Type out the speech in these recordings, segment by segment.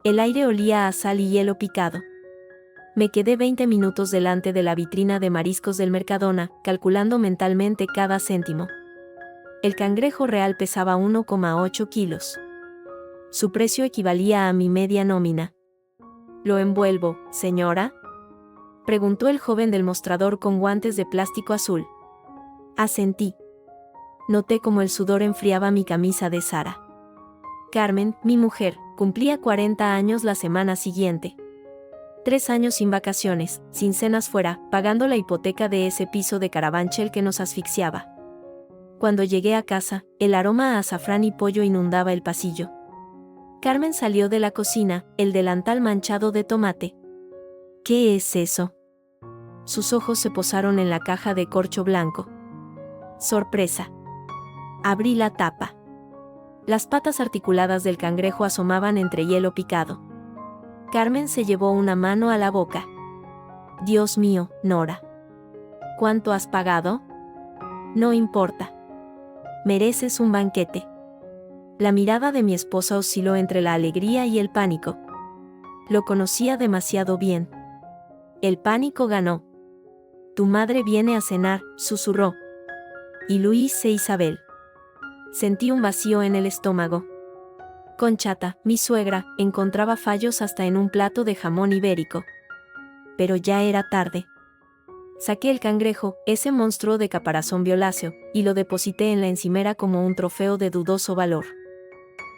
El aire olía a sal y hielo picado. Me quedé 20 minutos delante de la vitrina de mariscos del Mercadona, calculando mentalmente cada céntimo. El cangrejo real pesaba 1,8 kilos. Su precio equivalía a mi media nómina. ¿Lo envuelvo, señora?, preguntó el joven del mostrador con guantes de plástico azul. Asentí. Noté cómo el sudor enfriaba mi camisa de Sara. Carmen, mi mujer, cumplía 40 años la semana siguiente. 3 años sin vacaciones, sin cenas fuera, pagando la hipoteca de ese piso de Carabanchel que nos asfixiaba. Cuando llegué a casa, el aroma a azafrán y pollo inundaba el pasillo. Carmen salió de la cocina, el delantal manchado de tomate. ¿Qué es eso? Sus ojos se posaron en la caja de corcho blanco. Sorpresa. Abrí la tapa. Las patas articuladas del cangrejo asomaban entre hielo picado. Carmen se llevó una mano a la boca. Dios mío, Nora. ¿Cuánto has pagado? No importa. Mereces un banquete. La mirada de mi esposa osciló entre la alegría y el pánico. Lo conocía demasiado bien. El pánico ganó. Tu madre viene a cenar, susurró. Y Luis e Isabel. Sentí un vacío en el estómago. Conchata, mi suegra, encontraba fallos hasta en un plato de jamón ibérico. Pero ya era tarde. Saqué el cangrejo, ese monstruo de caparazón violáceo, y lo deposité en la encimera como un trofeo de dudoso valor.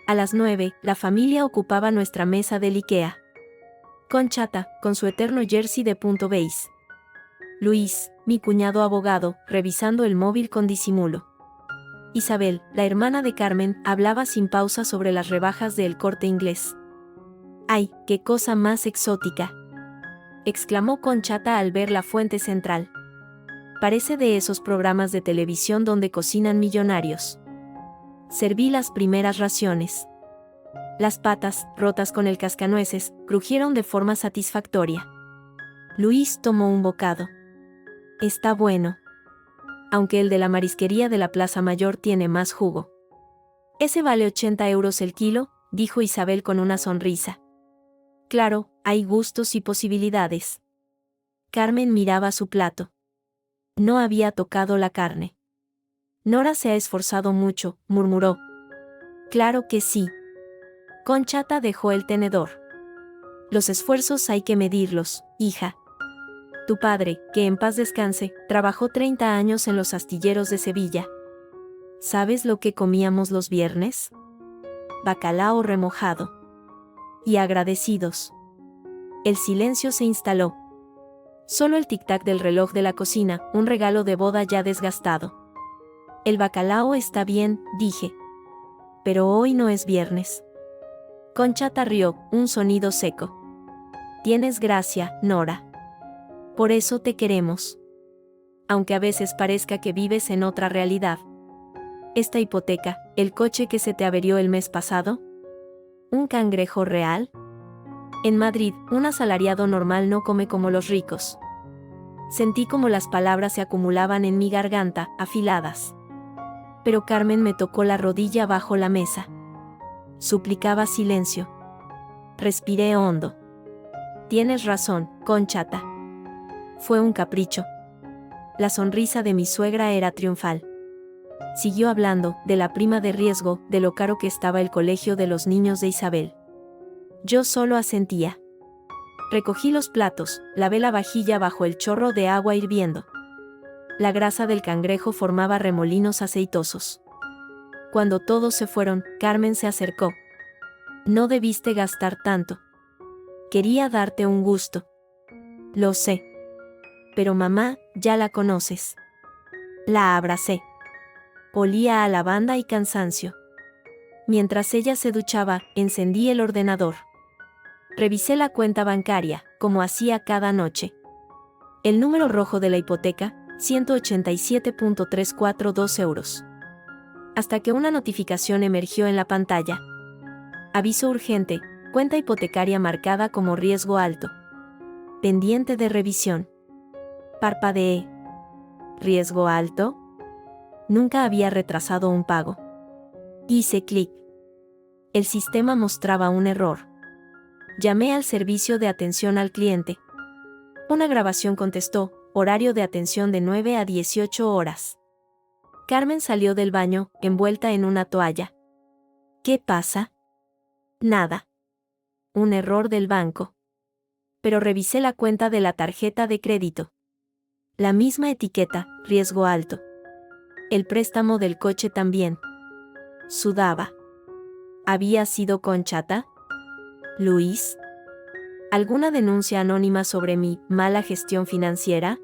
A las 9, la familia ocupaba nuestra mesa del IKEA. Conchata, con su eterno jersey de punto beige. Luis, mi cuñado abogado, revisando el móvil con disimulo. Isabel, la hermana de Carmen, hablaba sin pausa sobre las rebajas de El Corte Inglés. ¡Ay, qué cosa más exótica!, exclamó Conchata al ver la fuente central. Parece de esos programas de televisión donde cocinan millonarios. Serví las primeras raciones. Las patas, rotas con el cascanueces, crujieron de forma satisfactoria. Luis tomó un bocado. Está bueno. Aunque el de la marisquería de la Plaza Mayor tiene más jugo. Ese vale 80 euros el kilo, dijo Isabel con una sonrisa. Claro, hay gustos y posibilidades. Carmen miraba su plato. No había tocado la carne. Nora se ha esforzado mucho, murmuró. Claro que sí. Conchata dejó el tenedor. Los esfuerzos hay que medirlos, hija. Tu padre, que en paz descanse, trabajó 30 años en los astilleros de Sevilla. ¿Sabes lo que comíamos los viernes? Bacalao remojado. Y agradecidos. El silencio se instaló. Solo el tic-tac del reloj de la cocina, un regalo de boda ya desgastado. El bacalao está bien, dije. Pero hoy no es viernes. Conchata rió, un sonido seco. Tienes gracia, Nora. Por eso te queremos. Aunque a veces parezca que vives en otra realidad. Esta hipoteca, el coche que se te averió el mes pasado. ¿Un cangrejo real? En Madrid, un asalariado normal no come como los ricos. Sentí como las palabras se acumulaban en mi garganta, afiladas. Pero Carmen me tocó la rodilla bajo la mesa. Suplicaba silencio. Respiré hondo. Tienes razón, Conchata. Fue un capricho. La sonrisa de mi suegra era triunfal. Siguió hablando, de la prima de riesgo, de lo caro que estaba el colegio de los niños de Isabel. Yo solo asentía. Recogí los platos, lavé la vajilla bajo el chorro de agua hirviendo. La grasa del cangrejo formaba remolinos aceitosos. Cuando todos se fueron, Carmen se acercó. No debiste gastar tanto. Quería darte un gusto. Lo sé. Pero mamá, ya la conoces. La abracé. Olía a lavanda y cansancio. Mientras ella se duchaba, encendí el ordenador. Revisé la cuenta bancaria, como hacía cada noche. El número rojo de la hipoteca, 187.342 euros. Hasta que una notificación emergió en la pantalla. Aviso urgente, cuenta hipotecaria marcada como riesgo alto. Pendiente de revisión. Parpadeé. ¿Riesgo alto? Nunca había retrasado un pago. Hice clic. El sistema mostraba un error. Llamé al servicio de atención al cliente. Una grabación contestó, horario de atención de 9 a 18 horas. Carmen salió del baño, envuelta en una toalla. ¿Qué pasa? Nada. Un error del banco. Pero revisé la cuenta de la tarjeta de crédito. La misma etiqueta, riesgo alto. El préstamo del coche también. Sudaba. ¿Había sido Conchata? ¿Luis? ¿Alguna denuncia anónima sobre mi mala gestión financiera?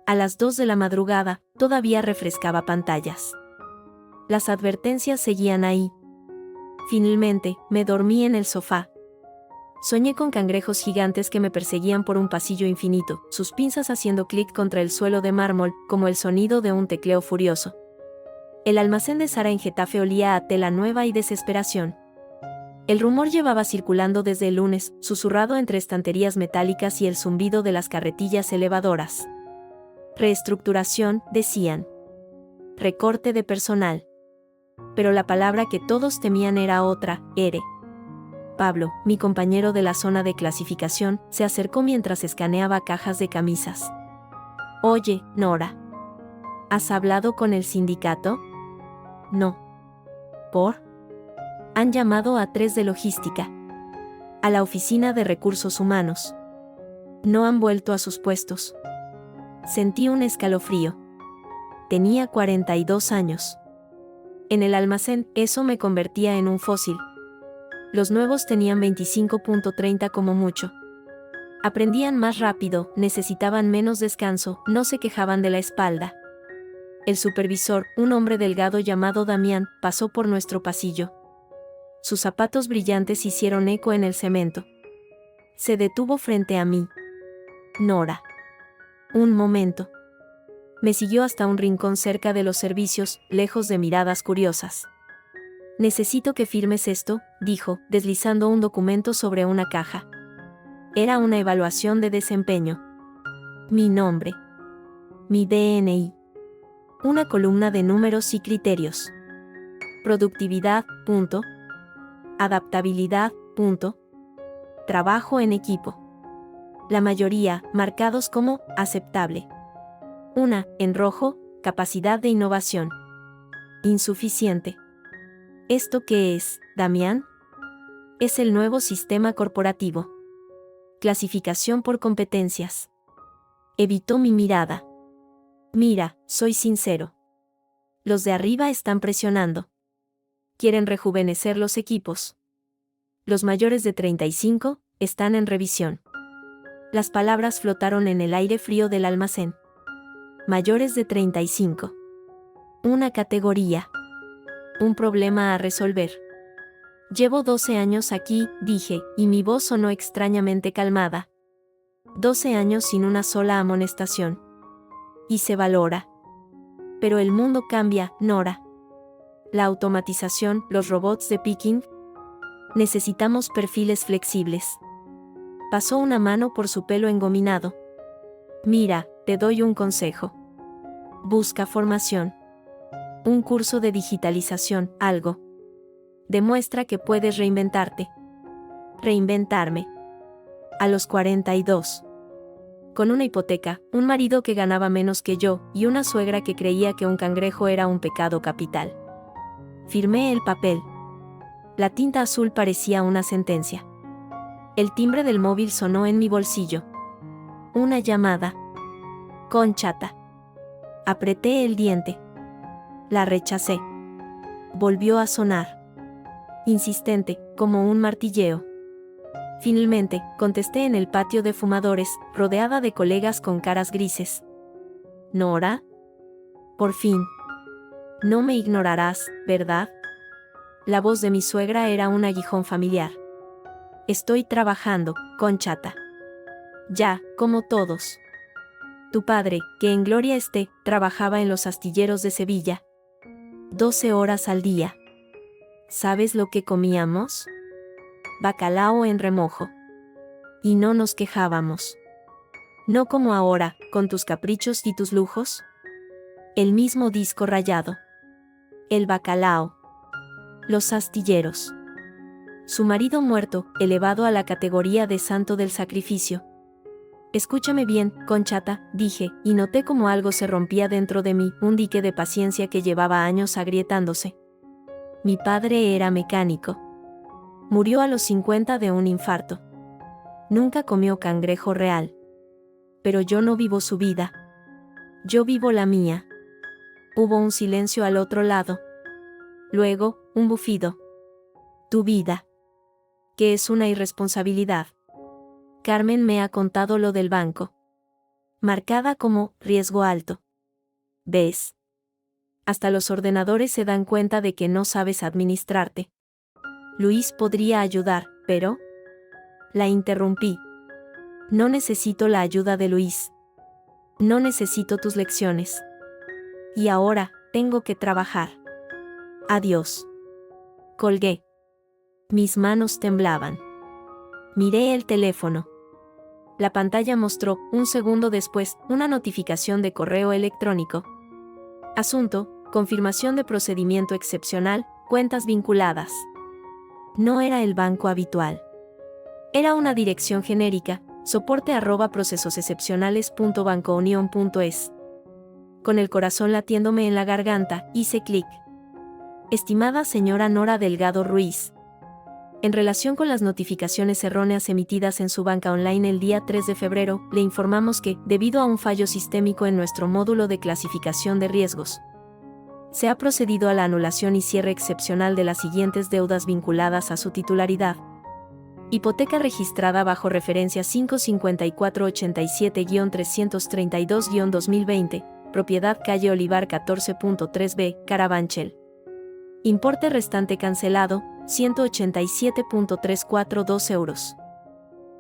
A las 2 de la madrugada, todavía refrescaba pantallas. Las advertencias seguían ahí. Finalmente, me dormí en el sofá. Soñé con cangrejos gigantes que me perseguían por un pasillo infinito, sus pinzas haciendo clic contra el suelo de mármol, como el sonido de un tecleo furioso. El almacén de Sara en Getafe olía a tela nueva y desesperación. El rumor llevaba circulando desde el lunes, susurrado entre estanterías metálicas y el zumbido de las carretillas elevadoras. Reestructuración, decían. Recorte de personal. Pero la palabra que todos temían era otra, ERE. Pablo, mi compañero de la zona de clasificación, se acercó mientras escaneaba cajas de camisas. Oye, Nora. ¿Has hablado con el sindicato? No. ¿Por? Han llamado a 3 de logística. A la oficina de recursos humanos. No han vuelto a sus puestos. Sentí un escalofrío. Tenía 42 años. En el almacén, eso me convertía en un fósil. Los nuevos tenían 25.30 como mucho. Aprendían más rápido, necesitaban menos descanso, no se quejaban de la espalda. El supervisor, un hombre delgado llamado Damián, pasó por nuestro pasillo. Sus zapatos brillantes hicieron eco en el cemento. Se detuvo frente a mí. Nora. Un momento. Me siguió hasta un rincón cerca de los servicios, lejos de miradas curiosas. Necesito que firmes esto, dijo, deslizando un documento sobre una caja. Era una evaluación de desempeño. Mi nombre. Mi DNI. Una columna de números y criterios. Productividad, punto. Adaptabilidad, punto. Trabajo en equipo. La mayoría, marcados como aceptable. Una, en rojo, capacidad de innovación. Insuficiente. ¿Esto qué es, Damián? Es el nuevo sistema corporativo. Clasificación por competencias. Evitó mi mirada. Mira, soy sincero. Los de arriba están presionando. Quieren rejuvenecer los equipos. Los mayores de 35 están en revisión. Las palabras flotaron en el aire frío del almacén. Mayores de 35. Una categoría. Un problema a resolver. Llevo 12 años aquí, dije, y mi voz sonó extrañamente calmada. 12 años sin una sola amonestación. Y se valora. Pero el mundo cambia, Nora. La automatización, los robots de picking. Necesitamos perfiles flexibles. Pasó una mano por su pelo engominado. Mira, te doy un consejo. Busca formación. Un curso de digitalización, algo. Demuestra que puedes reinventarte. Reinventarme. A los 42. Con una hipoteca, un marido que ganaba menos que yo, y una suegra que creía que un cangrejo era un pecado capital. Firmé el papel. La tinta azul parecía una sentencia. El timbre del móvil sonó en mi bolsillo. Una llamada. Conchata. Apreté el diente. La rechacé. Volvió a sonar. Insistente, como un martilleo. Finalmente, contesté en el patio de fumadores, rodeada de colegas con caras grises. ¿Nora? Por fin. No me ignorarás, ¿verdad? La voz de mi suegra era un aguijón familiar. Estoy trabajando, Conchata. Ya, como todos. Tu padre, que en gloria esté, trabajaba en los astilleros de Sevilla. 12 horas al día. ¿Sabes lo que comíamos? Bacalao en remojo. Y no nos quejábamos. No como ahora, con tus caprichos y tus lujos. El mismo disco rayado. El bacalao. Los astilleros. Su marido muerto, elevado a la categoría de santo del sacrificio. Escúchame bien, Conchata, dije, y noté como algo se rompía dentro de mí, un dique de paciencia que llevaba años agrietándose. Mi padre era mecánico. Murió a los 50 de un infarto. Nunca comió cangrejo real. Pero yo no vivo su vida. Yo vivo la mía. Hubo un silencio al otro lado. Luego, un bufido. Tu vida. Que es una irresponsabilidad. Carmen me ha contado lo del banco. Marcada como riesgo alto. ¿Ves? Hasta los ordenadores se dan cuenta de que no sabes administrarte. Luis podría ayudar, pero... La interrumpí. No necesito la ayuda de Luis. No necesito tus lecciones. Y ahora, tengo que trabajar. Adiós. Colgué. Mis manos temblaban. Miré el teléfono. La pantalla mostró, un segundo después, una notificación de correo electrónico. Asunto: confirmación de procedimiento excepcional, cuentas vinculadas. No era el banco habitual. Era una dirección genérica, soporte@procesosexcepcionales.bancounion.es. Con el corazón latiéndome en la garganta, hice clic. Estimada señora Nora Delgado Ruiz. En relación con las notificaciones erróneas emitidas en su banca online el día 3 de febrero, le informamos que, debido a un fallo sistémico en nuestro módulo de clasificación de riesgos, se ha procedido a la anulación y cierre excepcional de las siguientes deudas vinculadas a su titularidad. Hipoteca registrada bajo referencia 55487-332-2020, propiedad calle Olivar 14.3b, Carabanchel. Importe restante cancelado, 187.342 euros.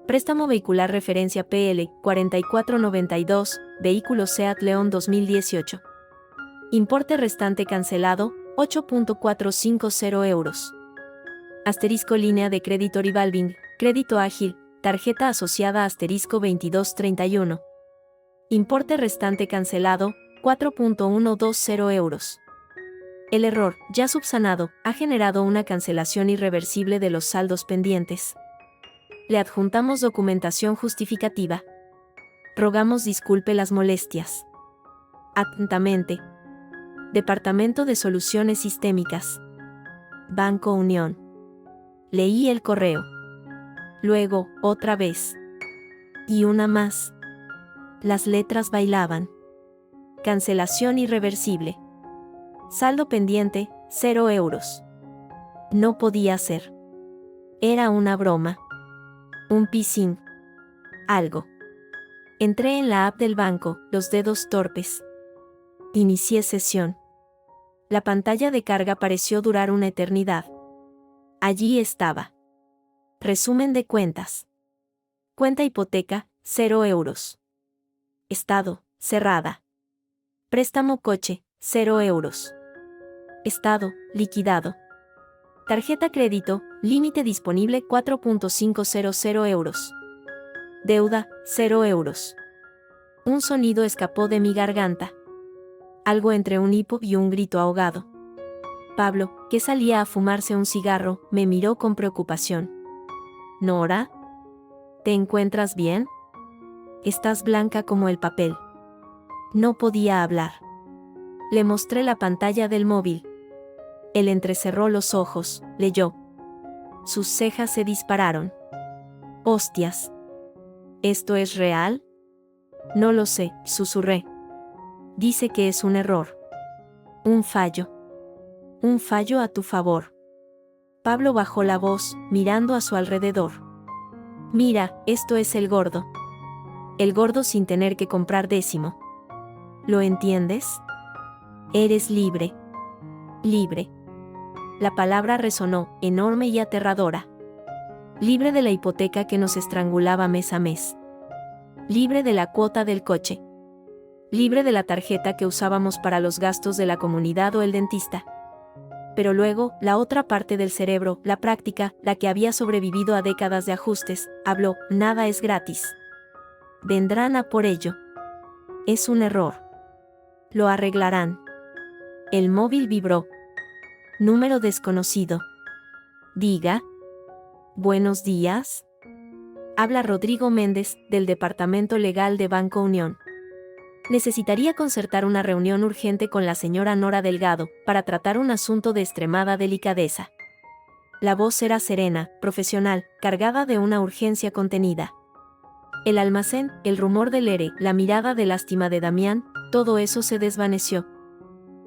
Préstamo vehicular referencia PL, 4492, vehículo Seat León 2018. Importe restante cancelado, 8.450 euros. Asterisco línea de crédito revolving, crédito ágil, tarjeta asociada asterisco 2231. Importe restante cancelado, 4.120 euros. El error, ya subsanado, ha generado una cancelación irreversible de los saldos pendientes. Le adjuntamos documentación justificativa. Rogamos disculpe las molestias. Atentamente. Departamento de Soluciones Sistémicas. Banco Unión. Leí el correo. Luego, otra vez. Y una más. Las letras bailaban. Cancelación irreversible. Saldo pendiente, 0 euros. No podía ser. Era una broma. Un phishing. Algo. Entré en la app del banco, los dedos torpes. Inicié sesión. La pantalla de carga pareció durar una eternidad. Allí estaba. Resumen de cuentas. Cuenta hipoteca, 0 euros. Estado, cerrada. Préstamo coche, 0 euros. Estado, liquidado. Tarjeta crédito, límite disponible 4.500 euros. Deuda, 0 euros. Un sonido escapó de mi garganta. Algo entre un hipo y un grito ahogado. Pablo, que salía a fumarse un cigarro, me miró con preocupación. ¿Nora? ¿Te encuentras bien? Estás blanca como el papel. No podía hablar. Le mostré la pantalla del móvil. Él entrecerró los ojos, leyó. Sus cejas se dispararon. Hostias. ¿Esto es real? No lo sé, susurré. Dice que es un error. Un fallo. Un fallo a tu favor. Pablo bajó la voz, mirando a su alrededor. Mira, esto es el gordo. El gordo sin tener que comprar décimo. ¿Lo entiendes? Eres libre. Libre. La palabra resonó, enorme y aterradora. Libre de la hipoteca que nos estrangulaba mes a mes. Libre de la cuota del coche. Libre de la tarjeta que usábamos para los gastos de la comunidad o el dentista. Pero luego, la otra parte del cerebro, la práctica, la que había sobrevivido a décadas de ajustes, habló: nada es gratis. Vendrán a por ello. Es un error. Lo arreglarán. El móvil vibró. Número desconocido. Diga. Buenos días. Habla Rodrigo Méndez, del Departamento Legal de Banco Unión. Necesitaría concertar una reunión urgente con la señora Nora Delgado, para tratar un asunto de extremada delicadeza. La voz era serena, profesional, cargada de una urgencia contenida. El almacén, el rumor del ERE, la mirada de lástima de Damián, todo eso se desvaneció.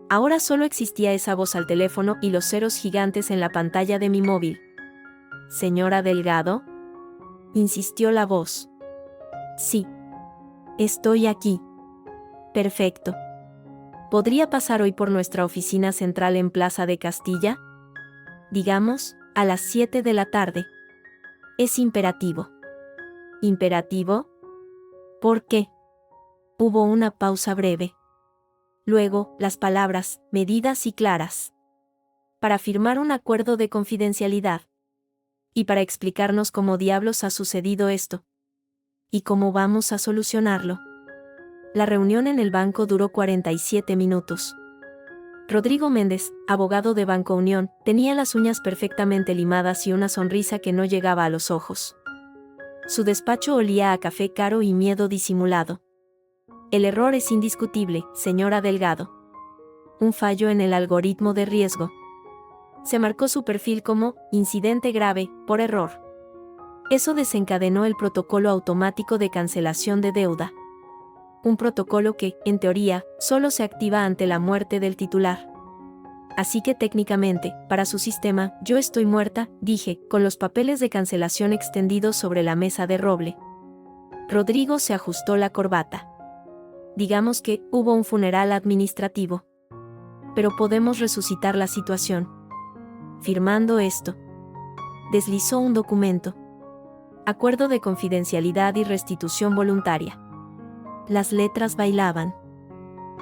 Ahora solo existía esa voz al teléfono y los ceros gigantes en la pantalla de mi móvil. ¿Señora Delgado?, insistió la voz. Sí. Estoy aquí. Perfecto. ¿Podría pasar hoy por nuestra oficina central en Plaza de Castilla? Digamos, a las 7 de la tarde. Es imperativo. ¿Imperativo? ¿Por qué? Hubo una pausa breve. Luego, las palabras, medidas y claras. Para firmar un acuerdo de confidencialidad. Y para explicarnos cómo diablos ha sucedido esto. Y cómo vamos a solucionarlo. La reunión en el banco duró 47 minutos. Rodrigo Méndez, abogado de Banco Unión, tenía las uñas perfectamente limadas y una sonrisa que no llegaba a los ojos. Su despacho olía a café caro y miedo disimulado. El error es indiscutible, señora Delgado. Un fallo en el algoritmo de riesgo. Se marcó su perfil como incidente grave, por error. Eso desencadenó el protocolo automático de cancelación de deuda. Un protocolo que, en teoría, solo se activa ante la muerte del titular. Así que técnicamente, para su sistema, yo estoy muerta, dije, con los papeles de cancelación extendidos sobre la mesa de roble. Rodrigo se ajustó la corbata. Digamos que hubo un funeral administrativo. Pero podemos resucitar la situación. Firmando esto. Deslizó un documento. Acuerdo de confidencialidad y restitución voluntaria. Las letras bailaban.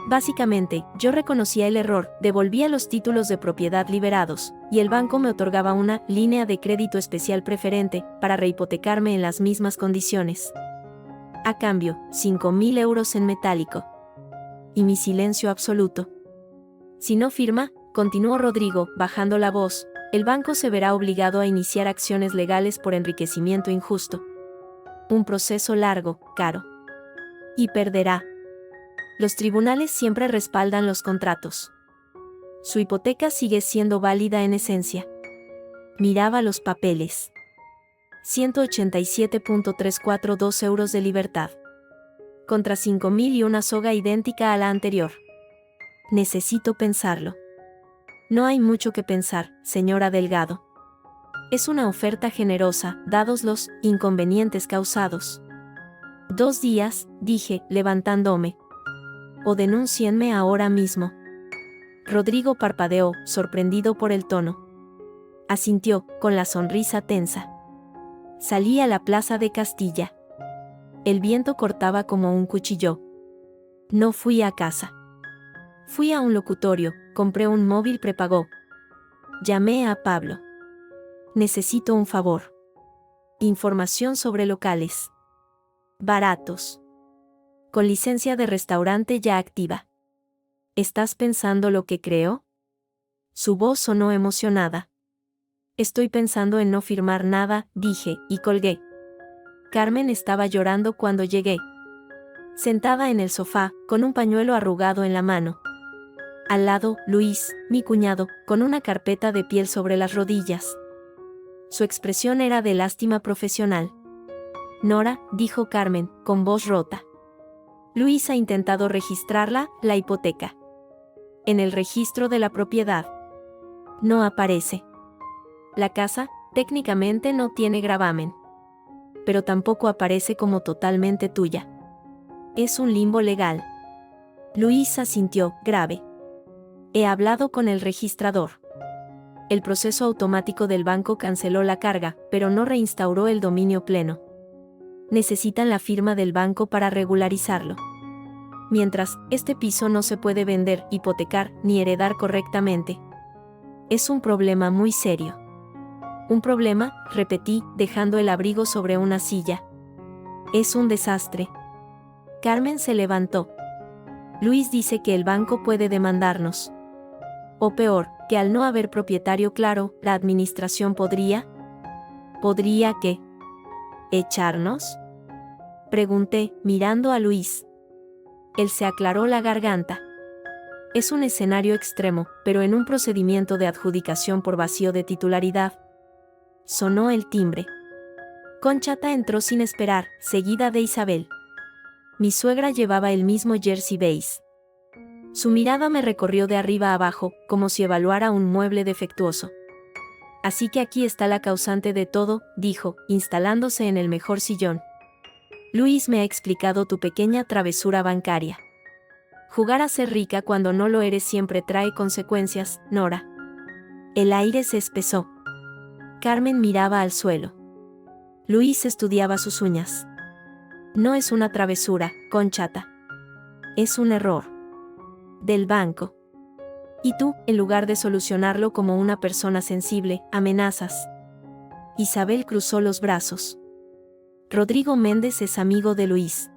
Básicamente, yo reconocía el error, devolvía los títulos de propiedad liberados, y el banco me otorgaba una línea de crédito especial preferente para rehipotecarme en las mismas condiciones. A cambio, 5.000 euros en metálico. Y mi silencio absoluto. Si no firma, continuó Rodrigo, bajando la voz, el banco se verá obligado a iniciar acciones legales por enriquecimiento injusto. Un proceso largo, caro. Y perderá. Los tribunales siempre respaldan los contratos. Su hipoteca sigue siendo válida en esencia. Miraba los papeles. 187.342 euros de libertad. Contra 5.000 y una soga idéntica a la anterior. Necesito pensarlo. No hay mucho que pensar, señora Delgado. Es una oferta generosa, dados los inconvenientes causados. 2 días, dije, levantándome. O denúncienme ahora mismo. Rodrigo parpadeó, sorprendido por el tono. Asintió, con la sonrisa tensa. Salí a la Plaza de Castilla. El viento cortaba como un cuchillo. No fui a casa. Fui a un locutorio, compré un móvil prepago. Llamé a Pablo. Necesito un favor. Información sobre locales. Baratos. Con licencia de restaurante ya activa. ¿Estás pensando lo que creo? Su voz sonó emocionada. Estoy pensando en no firmar nada, dije, y colgué. Carmen estaba llorando cuando llegué. Sentada en el sofá, con un pañuelo arrugado en la mano. Al lado, Luis, mi cuñado, con una carpeta de piel sobre las rodillas. Su expresión era de lástima profesional. Nora, dijo Carmen, con voz rota. Luis ha intentado registrarla, la hipoteca. En el registro de la propiedad. No aparece. La casa, técnicamente no tiene gravamen. Pero tampoco aparece como totalmente tuya. Es un limbo legal. Luis asintió, grave. He hablado con el registrador. El proceso automático del banco canceló la carga, pero no reinstauró el dominio pleno. Necesitan la firma del banco para regularizarlo. Mientras, este piso no se puede vender, hipotecar, ni heredar correctamente. Es un problema muy serio. Un problema, repetí, dejando el abrigo sobre una silla. Es un desastre. Carmen se levantó. Luis dice que el banco puede demandarnos. O peor, que al no haber propietario claro, la administración podría. ¿Podría qué? ¿Echarnos? Pregunté, mirando a Luis. Él se aclaró la garganta. Es un escenario extremo, pero en un procedimiento de adjudicación por vacío de titularidad. Sonó el timbre. Conchata entró sin esperar, seguida de Isabel. Mi suegra llevaba el mismo jersey beige. Su mirada me recorrió de arriba a abajo, como si evaluara un mueble defectuoso. Así que aquí está la causante de todo, dijo, instalándose en el mejor sillón. Luis me ha explicado tu pequeña travesura bancaria. Jugar a ser rica cuando no lo eres siempre trae consecuencias, Nora. El aire se espesó. Carmen miraba al suelo. Luis estudiaba sus uñas. No es una travesura, Conchata. Es un error. Del banco. Y tú, en lugar de solucionarlo como una persona sensible, amenazas. Isabel cruzó los brazos. Rodrigo Méndez es amigo de Luis.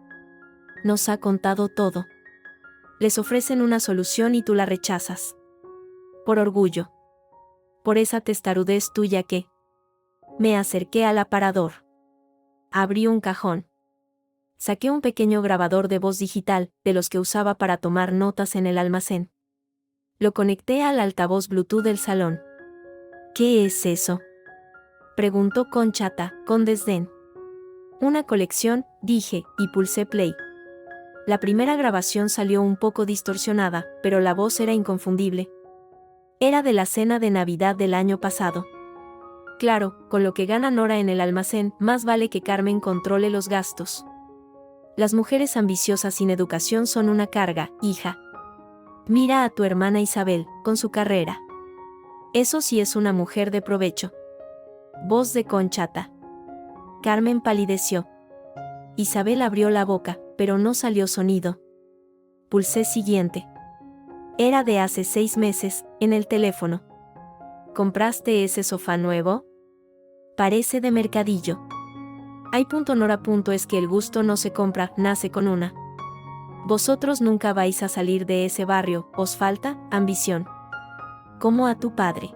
Nos ha contado todo. Les ofrecen una solución y tú la rechazas. Por orgullo. Por esa testarudez tuya que... Me acerqué al aparador. Abrí un cajón. Saqué un pequeño grabador de voz digital, de los que usaba para tomar notas en el almacén. Lo conecté al altavoz Bluetooth del salón. ¿Qué es eso?, preguntó Conchata, con desdén. Una colección, dije, y pulsé play. La primera grabación salió un poco distorsionada, pero la voz era inconfundible. Era de la cena de Navidad del año pasado. Claro, con lo que gana Nora en el almacén, más vale que Carmen controle los gastos. Las mujeres ambiciosas sin educación son una carga, hija. Mira a tu hermana Isabel, con su carrera. Eso sí es una mujer de provecho. Voz de Conchata. Carmen palideció. Isabel abrió la boca, pero no salió sonido. Pulsé siguiente. Era de hace 6 meses, en el teléfono. ¿Compraste ese sofá nuevo? Parece de mercadillo. Nora. Es que el gusto no se compra, nace con una. Vosotros nunca vais a salir de ese barrio, os falta ambición. Como a tu padre.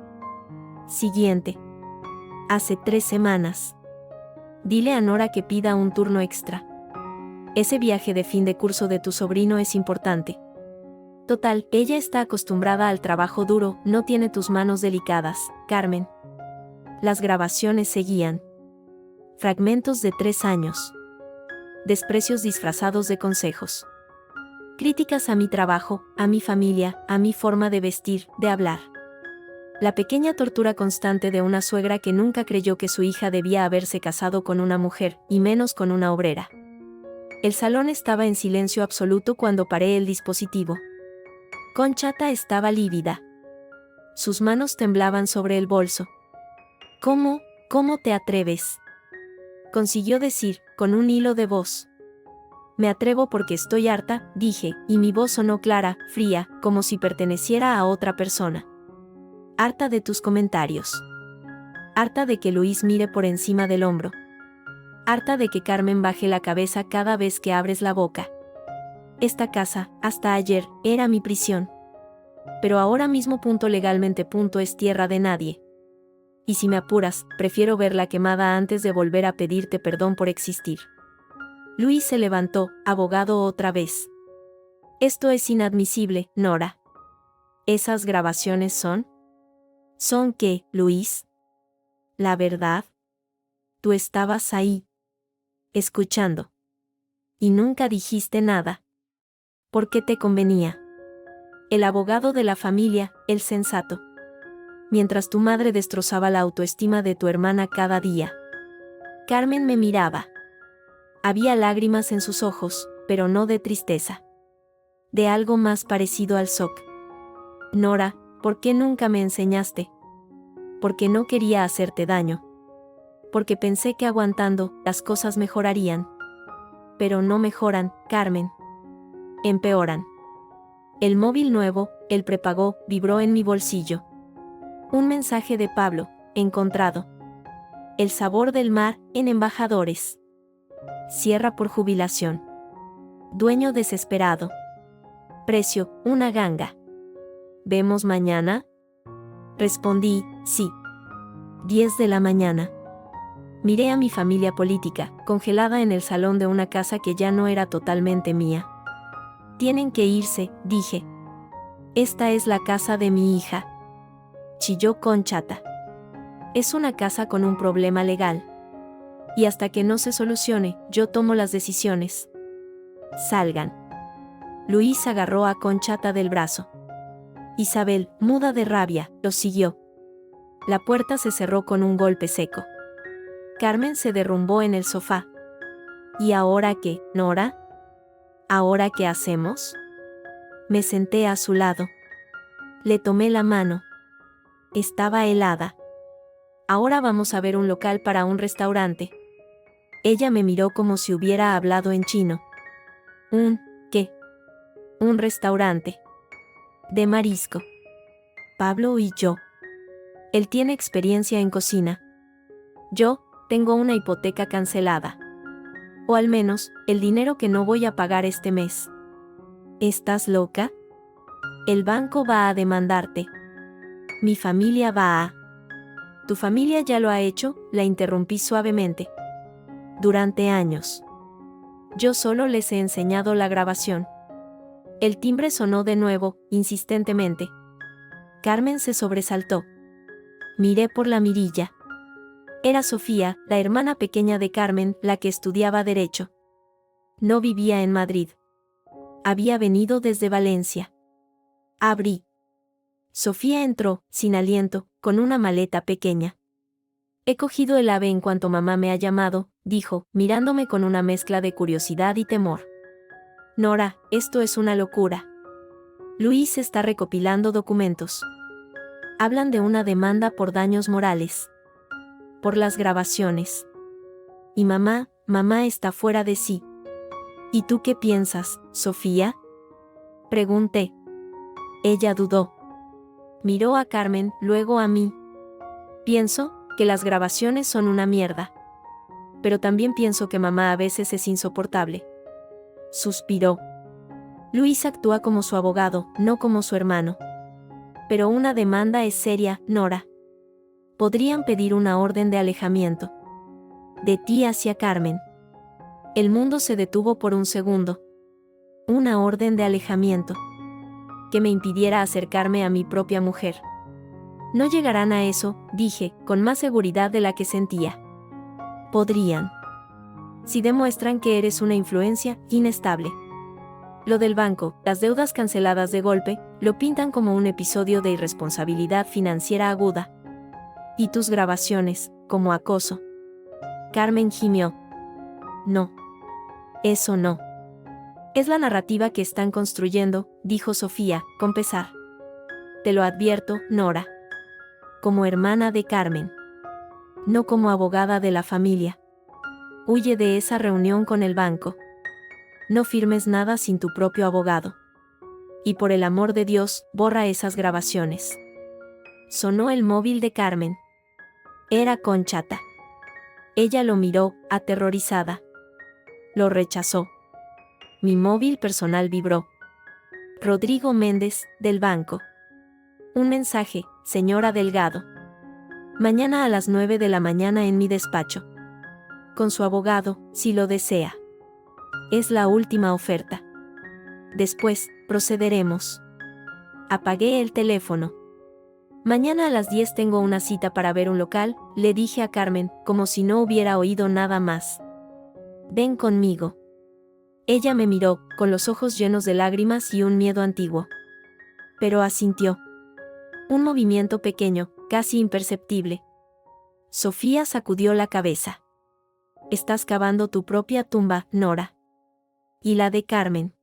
Siguiente. Hace 3 semanas. Dile a Nora que pida un turno extra. Ese viaje de fin de curso de tu sobrino es importante. Total, ella está acostumbrada al trabajo duro, no tiene tus manos delicadas, Carmen. Las grabaciones seguían. Fragmentos de 3 años. Desprecios disfrazados de consejos. Críticas a mi trabajo, a mi familia, a mi forma de vestir, de hablar. La pequeña tortura constante de una suegra que nunca creyó que su hija debía haberse casado con una mujer, y menos con una obrera. El salón estaba en silencio absoluto cuando paré el dispositivo. Conchata estaba lívida. Sus manos temblaban sobre el bolso. ¿Cómo te atreves?, consiguió decir, con un hilo de voz. Me atrevo porque estoy harta, dije, y mi voz sonó clara, fría, como si perteneciera a otra persona. Harta de tus comentarios. Harta de que Luis mire por encima del hombro. Harta de que Carmen baje la cabeza cada vez que abres la boca. Esta casa, hasta ayer, era mi prisión. Pero ahora mismo legalmente es tierra de nadie. Y si me apuras, prefiero verla quemada antes de volver a pedirte perdón por existir. Luis se levantó, abogado otra vez. Esto es inadmisible, Nora. ¿Esas grabaciones son? ¿Son qué, Luis? La verdad. Tú estabas ahí. Escuchando. Y nunca dijiste nada. ¿Por qué te convenía? El abogado de la familia, el sensato. Mientras tu madre destrozaba la autoestima de tu hermana cada día. Carmen me miraba. Había lágrimas en sus ojos, pero no de tristeza. De algo más parecido al shock. Nora, ¿por qué nunca me enseñaste? Porque no quería hacerte daño. Porque pensé que aguantando, las cosas mejorarían. Pero no mejoran, Carmen. Empeoran. El móvil nuevo, el prepago, vibró en mi bolsillo. Un mensaje de Pablo, encontrado. El sabor del mar, en Embajadores. Cierra por jubilación. Dueño desesperado. Precio, una ganga. ¿Vemos mañana? Respondí, sí. 10 de la mañana. Miré a mi familia política, congelada en el salón de una casa que ya no era totalmente mía. Tienen que irse, dije. Esta es la casa de mi hija. Chilló Conchata. Es una casa con un problema legal. Y hasta que no se solucione, yo tomo las decisiones. Salgan. Luis agarró a Conchata del brazo. Isabel, muda de rabia, los siguió. La puerta se cerró con un golpe seco. Carmen se derrumbó en el sofá. ¿Y ahora qué, Nora? ¿Ahora qué hacemos? Me senté a su lado. Le tomé la mano. Estaba helada. Ahora vamos a ver un local para un restaurante. Ella me miró como si hubiera hablado en chino. ¿Qué? Un restaurante. De marisco. Pablo y yo. Él tiene experiencia en cocina. Yo tengo una hipoteca cancelada. O al menos, el dinero que no voy a pagar este mes. ¿Estás loca? El banco va a demandarte. Mi familia va a... Tu familia ya lo ha hecho, la interrumpí suavemente. Durante años. Yo solo les he enseñado la grabación. El timbre sonó de nuevo, insistentemente. Carmen se sobresaltó. Miré por la mirilla. Era Sofía, la hermana pequeña de Carmen, la que estudiaba Derecho. No vivía en Madrid. Había venido desde Valencia. Abrí. Sofía entró, sin aliento, con una maleta pequeña. He cogido el ave en cuanto mamá me ha llamado, dijo, mirándome con una mezcla de curiosidad y temor. Nora, esto es una locura. Luis está recopilando documentos. Hablan de una demanda por daños morales. Por las grabaciones. Y mamá está fuera de sí. ¿Y tú qué piensas, Sofía? Pregunté. Ella dudó. Miró a Carmen, luego a mí. Pienso que las grabaciones son una mierda. Pero también pienso que mamá a veces es insoportable. Suspiró. Luis actúa como su abogado, no como su hermano. Pero una demanda es seria, Nora. Podrían pedir una orden de alejamiento. De ti hacia Carmen. El mundo se detuvo por un segundo. Una orden de alejamiento. Que me impidiera acercarme a mi propia mujer. No llegarán a eso, dije, con más seguridad de la que sentía. Podrían. Si demuestran que eres una influencia inestable. Lo del banco, las deudas canceladas de golpe, lo pintan como un episodio de irresponsabilidad financiera aguda. Y tus grabaciones, como acoso. Carmen gimió. No. Eso no. Es la narrativa que están construyendo, dijo Sofía, con pesar. Te lo advierto, Nora. Como hermana de Carmen. No como abogada de la familia. Huye de esa reunión con el banco. No firmes nada sin tu propio abogado. Y por el amor de Dios, borra esas grabaciones. Sonó el móvil de Carmen. Era Conchata. Ella lo miró, aterrorizada. Lo rechazó. Mi móvil personal vibró. Rodrigo Méndez, del banco. Un mensaje, señora Delgado. Mañana a las 9 de la mañana en mi despacho. Con su abogado, si lo desea. Es la última oferta. Después, procederemos. Apagué el teléfono. Mañana a las 10 tengo una cita para ver un local, le dije a Carmen, como si no hubiera oído nada más. Ven conmigo. Ella me miró, con los ojos llenos de lágrimas y un miedo antiguo. Pero asintió. Un movimiento pequeño, casi imperceptible. Sofía sacudió la cabeza. Estás cavando tu propia tumba, Nora. Y la de Carmen.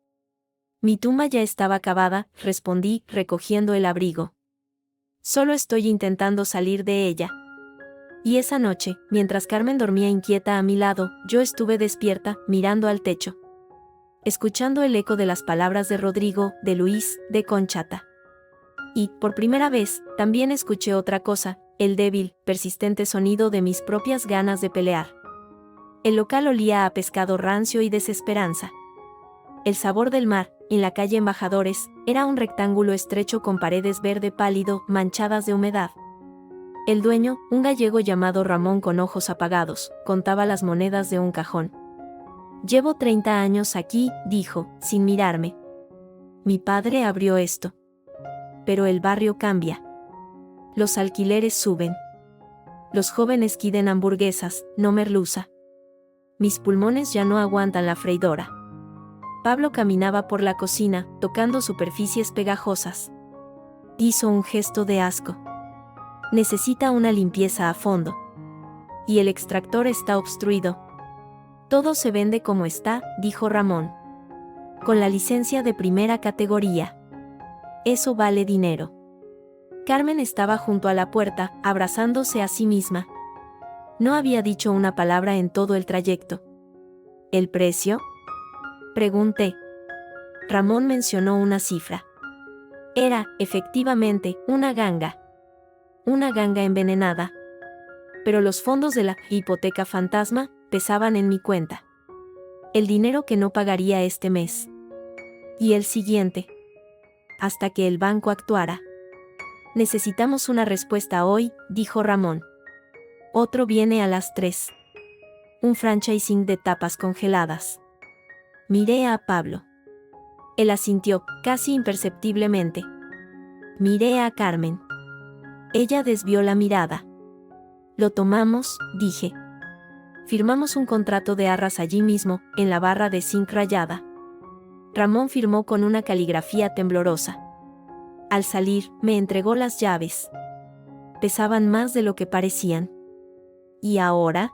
Mi tumba ya estaba cavada, respondí, recogiendo el abrigo. Solo estoy intentando salir de ella. Y esa noche, mientras Carmen dormía inquieta a mi lado, yo estuve despierta, mirando al techo. Escuchando el eco de las palabras de Rodrigo, de Luis, de Conchata. Y, por primera vez, también escuché otra cosa, el débil, persistente sonido de mis propias ganas de pelear. El local olía a pescado rancio y desesperanza. El sabor del mar, en la calle Embajadores, era un rectángulo estrecho con paredes verde pálido, manchadas de humedad. El dueño, un gallego llamado Ramón con ojos apagados, contaba las monedas de un cajón. «Llevo 30 años aquí», dijo, sin mirarme. «Mi padre abrió esto. Pero el barrio cambia. Los alquileres suben. Los jóvenes quieren hamburguesas, no merluza. Mis pulmones ya no aguantan la freidora». Pablo caminaba por la cocina, tocando superficies pegajosas. Hizo un gesto de asco. «Necesita una limpieza a fondo. Y el extractor está obstruido». «Todo se vende como está», dijo Ramón. «Con la licencia de primera categoría. Eso vale dinero». Carmen estaba junto a la puerta, abrazándose a sí misma. No había dicho una palabra en todo el trayecto. «¿El precio?», pregunté. Ramón mencionó una cifra. Era, efectivamente, una ganga. Una ganga envenenada. Pero los fondos de la hipoteca fantasma pesaban en mi cuenta. El dinero que no pagaría este mes. Y el siguiente. Hasta que el banco actuara. «Necesitamos una respuesta hoy», dijo Ramón. «Otro viene a las 3. Un franchising de tapas congeladas». Miré a Pablo. Él asintió, casi imperceptiblemente. Miré a Carmen. Ella desvió la mirada. «Lo tomamos», dije. Firmamos un contrato de arras allí mismo, en la barra de zinc rayada. Ramón firmó con una caligrafía temblorosa. Al salir, me entregó las llaves. Pesaban más de lo que parecían. «¿Y ahora?»,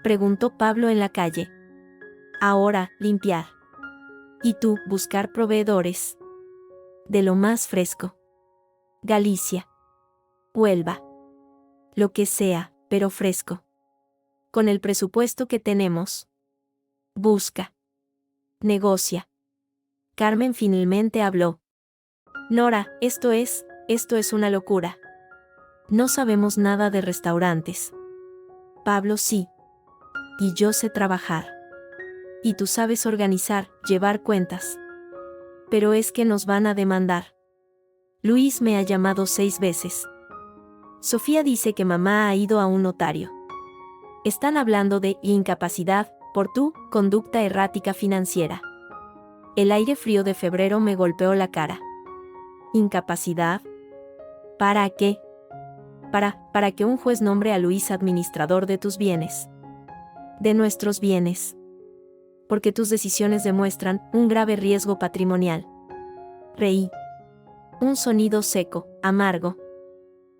preguntó Pablo en la calle. «Ahora, limpiar. Y tú, buscar proveedores. De lo más fresco. Galicia. Huelva. Lo que sea, pero fresco. Con el presupuesto que tenemos. Busca. Negocia». Carmen finalmente habló. «Nora, esto es una locura. No sabemos nada de restaurantes». «Pablo sí. Y yo sé trabajar. Y tú sabes organizar, llevar cuentas. Pero es que nos van a demandar. Luis me ha llamado 6 veces. Sofía dice que mamá ha ido a un notario. Están hablando de incapacidad por tu conducta errática financiera». El aire frío de febrero me golpeó la cara. «¿Incapacidad? ¿Para qué?». Para que un juez nombre a Luis administrador de tus bienes. De nuestros bienes. Porque tus decisiones demuestran un grave riesgo patrimonial». Reí. Un sonido seco, amargo.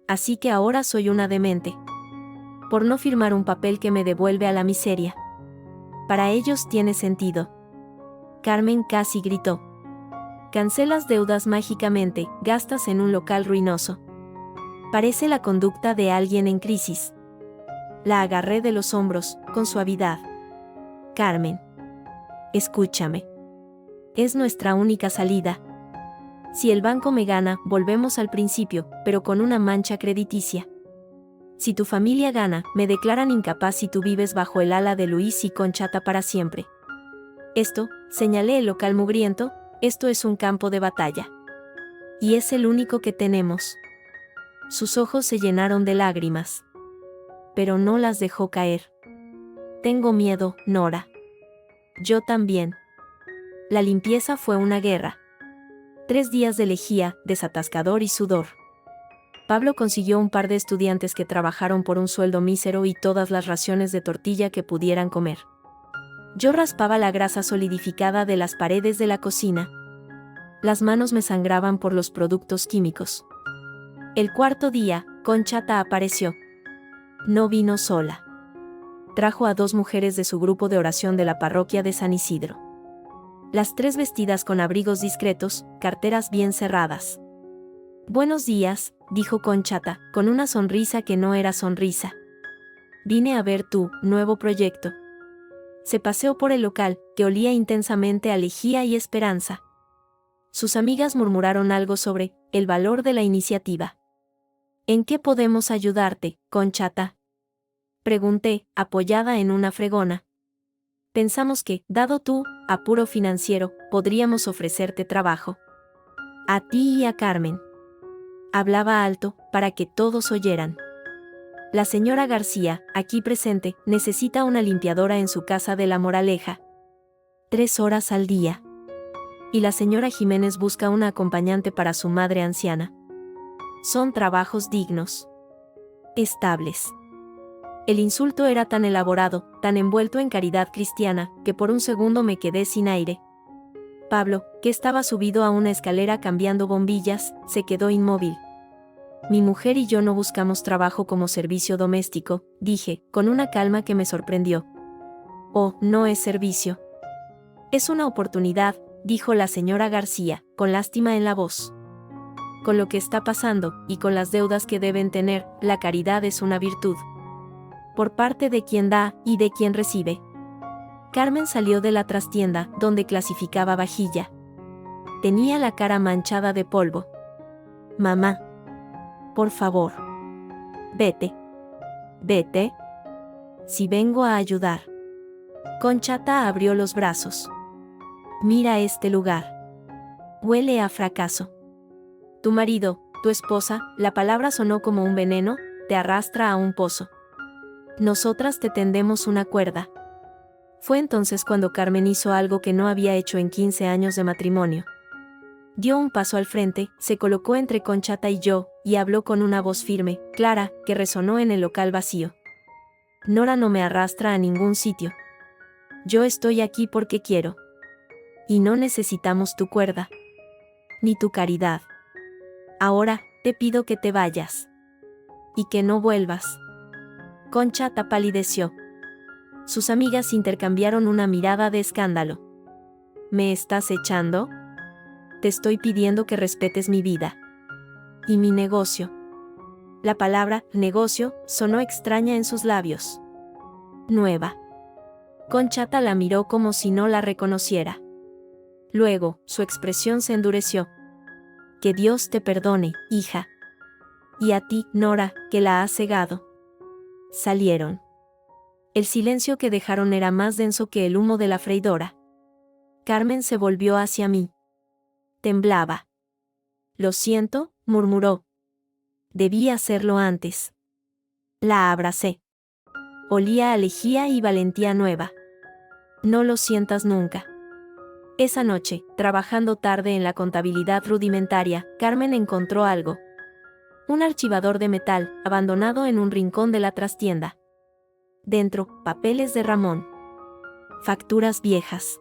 Así que ahora soy una demente. Por no firmar un papel que me devuelve a la miseria. Para ellos tiene sentido. Carmen casi gritó. «Cancelas deudas mágicamente, gastas en un local ruinoso. Parece la conducta de alguien en crisis». La agarré de los hombros, con suavidad. «Carmen. Escúchame. Es nuestra única salida. Si el banco me gana, volvemos al principio, pero con una mancha crediticia. Si tu familia gana, me declaran incapaz y tú vives bajo el ala de Luis y Conchata para siempre. Esto», señalé el local mugriento, «esto es un campo de batalla. Y es el único que tenemos». Sus ojos se llenaron de lágrimas. Pero no las dejó caer. «Tengo miedo, Nora». Yo también. La limpieza fue una guerra. 3 días de lejía, desatascador y sudor. Pablo consiguió un par de estudiantes que trabajaron por un sueldo mísero y todas las raciones de tortilla que pudieran comer. Yo raspaba la grasa solidificada de las paredes de la cocina. Las manos me sangraban por los productos químicos. El 4.º día, Conchata apareció. No vino sola. Trajo a 2 mujeres de su grupo de oración de la parroquia de San Isidro. Las 3 vestidas con abrigos discretos, carteras bien cerradas. «Buenos días», dijo Conchata, con una sonrisa que no era sonrisa. «Vine a ver tu nuevo proyecto». Se paseó por el local, que olía intensamente a lejía y esperanza. Sus amigas murmuraron algo sobre el valor de la iniciativa. «¿En qué podemos ayudarte, Conchata?», pregunté, apoyada en una fregona. «Pensamos que, dado tu apuro financiero, podríamos ofrecerte trabajo. A ti y a Carmen». Hablaba alto, para que todos oyeran. La señora García, aquí presente, necesita una limpiadora en su casa de La Moraleja. 3 horas al día. Y la señora Jiménez busca una acompañante para su madre anciana. Son trabajos dignos. Estables. El insulto era tan elaborado, tan envuelto en caridad cristiana, que por un segundo me quedé sin aire. Pablo, que estaba subido a una escalera cambiando bombillas, se quedó inmóvil. Mi mujer y yo no buscamos trabajo como servicio doméstico, dije, con una calma que me sorprendió. Oh, no es servicio. Es una oportunidad, dijo la señora García, con lástima en la voz. Con lo que está pasando, y con las deudas que deben tener, la caridad es una virtud. Por parte de quien da, y de quien recibe. Carmen salió de la trastienda, donde clasificaba vajilla. Tenía la cara manchada de polvo. Mamá. Por favor. Vete. Vete. Si vengo a ayudar. Conchata abrió los brazos. Mira este lugar. Huele a fracaso. Tu marido, tu esposa, la palabra sonó como un veneno, te arrastra a un pozo. Nosotras te tendemos una cuerda. Fue entonces cuando Carmen hizo algo que no había hecho en 15 años de matrimonio. Dio un paso al frente, se colocó entre Conchata y yo, y habló con una voz firme, clara, que resonó en el local vacío. Nora no me arrastra a ningún sitio. Yo estoy aquí porque quiero. Y no necesitamos tu cuerda. Ni tu caridad. Ahora, te pido que te vayas. Y que no vuelvas. Conchata palideció. Sus amigas intercambiaron una mirada de escándalo. ¿Me estás echando? Te estoy pidiendo que respetes mi vida. Y mi negocio. La palabra, negocio, sonó extraña en sus labios. Nueva. Conchata la miró como si no la reconociera. Luego, su expresión se endureció. Que Dios te perdone, hija. Y a ti, Nora, que la has cegado. Salieron. El silencio que dejaron era más denso que el humo de la freidora. Carmen se volvió hacia mí. Temblaba. Lo siento, murmuró. Debí hacerlo antes. La abracé. Olía a lejía y valentía nueva. No lo sientas nunca. Esa noche, trabajando tarde en la contabilidad rudimentaria, Carmen encontró algo. Un archivador de metal, abandonado en un rincón de la trastienda. Dentro, papeles de Ramón. Facturas viejas.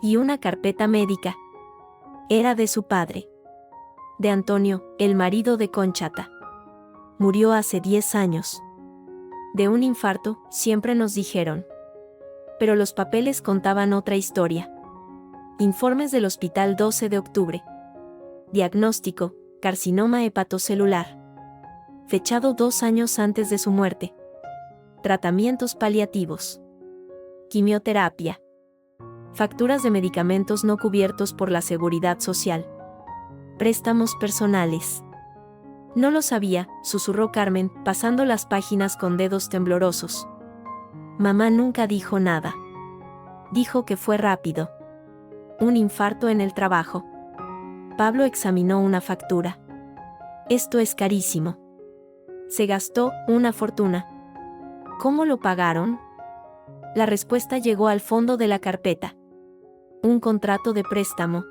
Y una carpeta médica. Era de su padre. De Antonio, el marido de Conchata. Murió hace 10 años. De un infarto, siempre nos dijeron. Pero los papeles contaban otra historia. Informes del hospital 12 de octubre. Diagnóstico, carcinoma hepatocelular. Fechado 2 años antes de su muerte. Tratamientos paliativos. Quimioterapia. Facturas de medicamentos no cubiertos por la seguridad social. Préstamos personales. No lo sabía, susurró Carmen, pasando las páginas con dedos temblorosos. Mamá nunca dijo nada. Dijo que fue rápido. Un infarto en el trabajo. Pablo examinó una factura. Esto es carísimo. Se gastó una fortuna. ¿Cómo lo pagaron? La respuesta llegó al fondo de la carpeta. Un contrato de préstamo.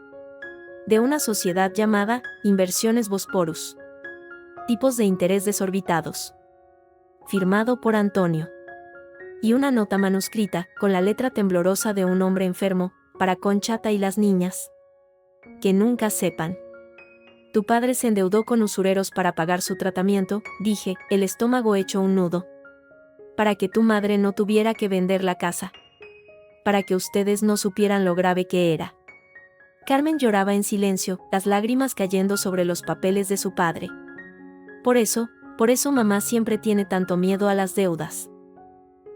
De una sociedad llamada Inversiones Bosporus. Tipos de interés desorbitados. Firmado por Antonio. Y una nota manuscrita, con la letra temblorosa de un hombre enfermo, para Conchata y las niñas. Que nunca sepan. Tu padre se endeudó con usureros para pagar su tratamiento, dije, el estómago hecho un nudo. Para que tu madre no tuviera que vender la casa. Para que ustedes no supieran lo grave que era. Carmen lloraba en silencio, las lágrimas cayendo sobre los papeles de su padre. Por eso mamá siempre tiene tanto miedo a las deudas.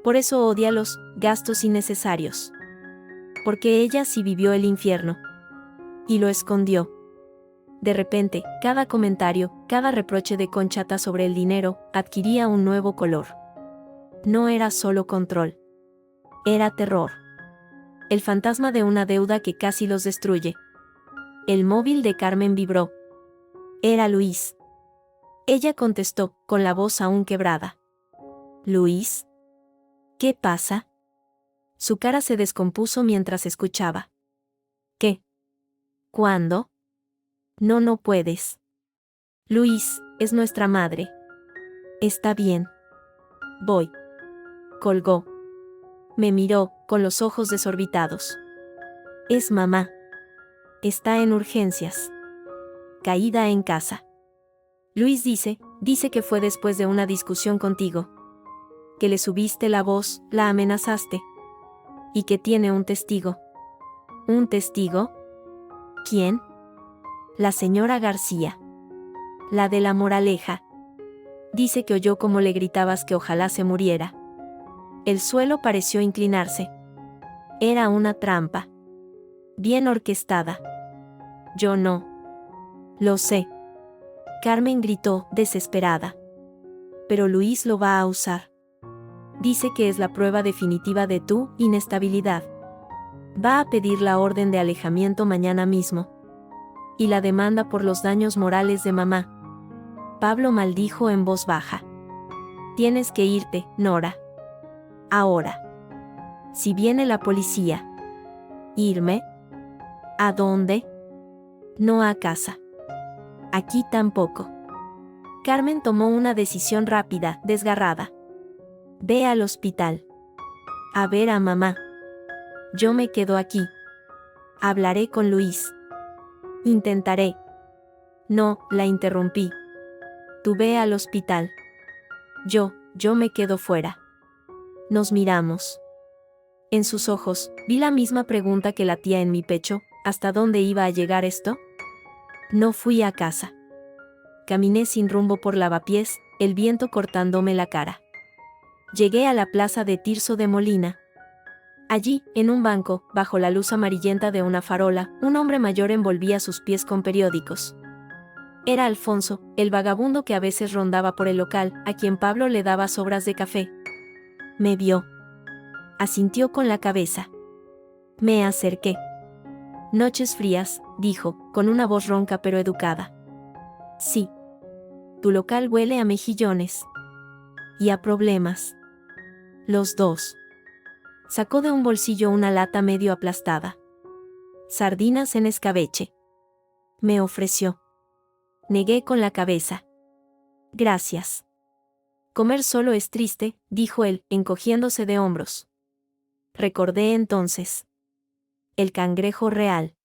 Por eso odia los gastos innecesarios. Porque ella sí vivió el infierno. Y lo escondió. De repente, cada comentario, cada reproche de Conchata sobre el dinero, adquiría un nuevo color. No era solo control. Era terror. El fantasma de una deuda que casi los destruye. El móvil de Carmen vibró. Era Luis. Ella contestó, con la voz aún quebrada. Luis, ¿qué pasa? Su cara se descompuso mientras escuchaba. ¿Qué? ¿Cuándo? No puedes. Luis, es nuestra madre. Está bien. Voy. Colgó. Me miró, con los ojos desorbitados. Es mamá. Está en urgencias. Caída en casa. Luis dice que fue después de una discusión contigo. Que le subiste la voz, la amenazaste. Y que tiene un testigo. ¿Un testigo? ¿Quién? La señora García. La de la moraleja. Dice que oyó cómo le gritabas que ojalá se muriera. El suelo pareció inclinarse. Era una trampa. Bien orquestada. Yo no. Lo sé. Carmen gritó, desesperada. Pero Luis lo va a usar. Dice que es la prueba definitiva de tu inestabilidad. Va a pedir la orden de alejamiento mañana mismo. Y la demanda por los daños morales de mamá. Pablo maldijo en voz baja. Tienes que irte, Nora. Ahora. Si viene la policía. ¿Irme? ¿A dónde? No a casa. Aquí tampoco. Carmen tomó una decisión rápida, desgarrada. Ve al hospital. A ver a mamá. Yo me quedo aquí. Hablaré con Luis. Intentaré. No, la interrumpí. Tú ve al hospital. Yo me quedo fuera. Nos miramos. En sus ojos, vi la misma pregunta que latía en mi pecho, ¿hasta dónde iba a llegar esto? No fui a casa. Caminé sin rumbo por lavapiés, el viento cortándome la cara. Llegué a la plaza de Tirso de Molina. Allí, en un banco, bajo la luz amarillenta de una farola, un hombre mayor envolvía sus pies con periódicos. Era Alfonso, el vagabundo que a veces rondaba por el local, a quien Pablo le daba sobras de café. Me vio. Asintió con la cabeza. Me acerqué. Noches frías, dijo, con una voz ronca pero educada. Sí. Tu local huele a mejillones. Y a problemas. Los dos. Sacó de un bolsillo una lata medio aplastada. Sardinas en escabeche. Me ofreció. Negué con la cabeza. Gracias. Comer solo es triste, dijo él, encogiéndose de hombros. Recordé entonces. El cangrejo real.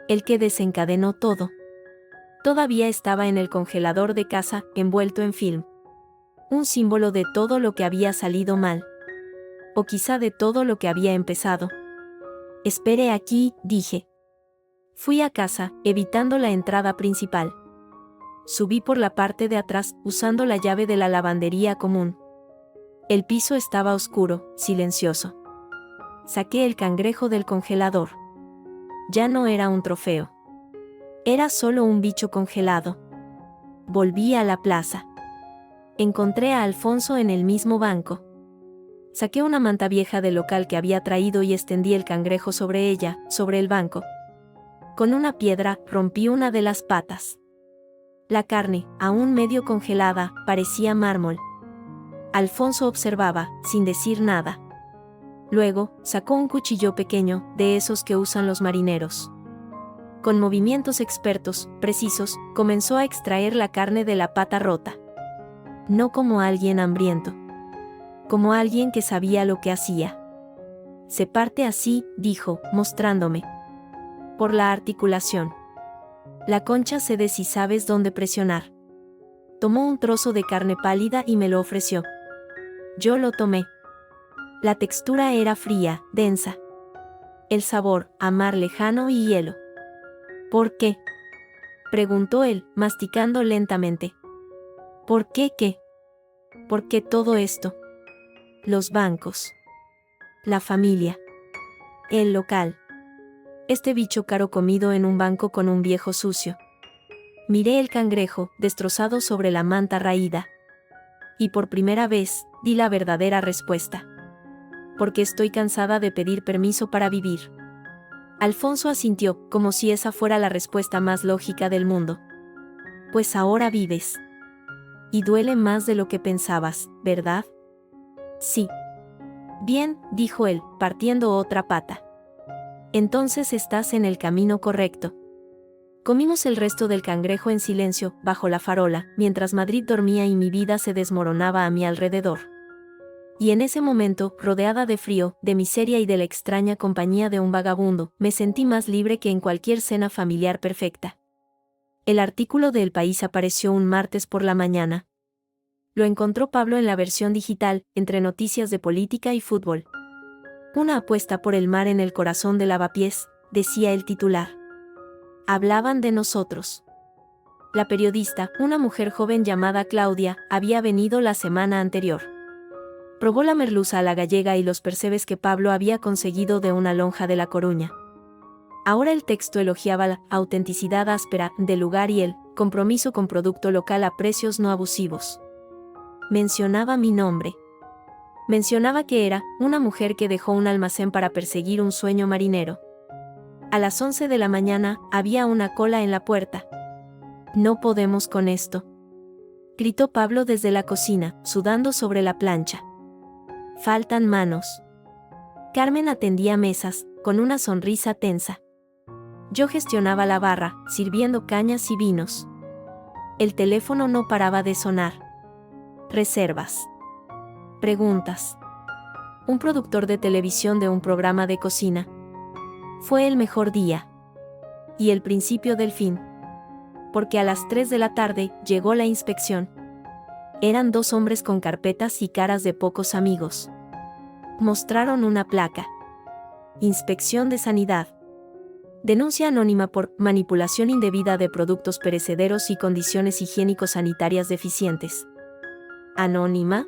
El que desencadenó todo. Todavía estaba en el congelador de casa, envuelto en film. Un símbolo de todo lo que había salido mal. O quizá de todo lo que había empezado. Espere aquí, dije. Fui a casa, evitando la entrada principal. Subí por la parte de atrás, usando la llave de la lavandería común. El piso estaba oscuro, silencioso. Saqué el cangrejo del congelador. Ya no era un trofeo. Era solo un bicho congelado. Volví a la plaza. Encontré a Alfonso en el mismo banco. Saqué una manta vieja del local que había traído y extendí el cangrejo sobre ella, sobre el banco. Con una piedra, rompí una de las patas. La carne, aún medio congelada, parecía mármol. Alfonso observaba, sin decir nada. Luego, sacó un cuchillo pequeño, de esos que usan los marineros. Con movimientos expertos, precisos, comenzó a extraer la carne de la pata rota. No como alguien hambriento. Como alguien que sabía lo que hacía. Se parte así, dijo, mostrándome. Por la articulación. La concha cede si sabes dónde presionar. Tomó un trozo de carne pálida y me lo ofreció. Yo lo tomé. La textura era fría, densa. El sabor, a mar lejano y hielo. ¿Por qué? Preguntó él, masticando lentamente. ¿Por qué qué? ¿Por qué todo esto? Los bancos. La familia. El local. Este bicho caro comido en un banco con un viejo sucio. Miré el cangrejo, destrozado sobre la manta raída. Y por primera vez, di la verdadera respuesta. Porque estoy cansada de pedir permiso para vivir. Alfonso asintió, como si esa fuera la respuesta más lógica del mundo. Pues ahora vives. Y duele más de lo que pensabas, ¿verdad? Sí. Bien, dijo él, partiendo otra pata. Entonces estás en el camino correcto. Comimos el resto del cangrejo en silencio, bajo la farola, mientras Madrid dormía y mi vida se desmoronaba a mi alrededor. Y en ese momento, rodeada de frío, de miseria y de la extraña compañía de un vagabundo, me sentí más libre que en cualquier cena familiar perfecta. El artículo de El País apareció un martes por la mañana. Lo encontró Pablo en la versión digital, entre noticias de política y fútbol. Una apuesta por el mar en el corazón del Lavapiés, decía el titular. Hablaban de nosotros. La periodista, una mujer joven llamada Claudia, había venido la semana anterior. Probó la merluza a la gallega y los percebes que Pablo había conseguido de una lonja de La Coruña. Ahora el texto elogiaba la autenticidad áspera del lugar y el compromiso con producto local a precios no abusivos. Mencionaba mi nombre. Mencionaba que era una mujer que dejó un almacén para perseguir un sueño marinero. A las 11 de la mañana, había una cola en la puerta. No podemos con esto, gritó Pablo desde la cocina, sudando sobre la plancha. Faltan manos. Carmen atendía mesas, con una sonrisa tensa. Yo gestionaba la barra, sirviendo cañas y vinos. El teléfono no paraba de sonar. Reservas. Preguntas. Un productor de televisión de un programa de cocina. Fue el mejor día. Y el principio del fin. Porque a las 3 de la tarde llegó la inspección. Eran 2 hombres con carpetas y caras de pocos amigos. Mostraron una placa. Inspección de Sanidad. Denuncia anónima por manipulación indebida de productos perecederos y condiciones higiénico-sanitarias deficientes. ¿Anónima?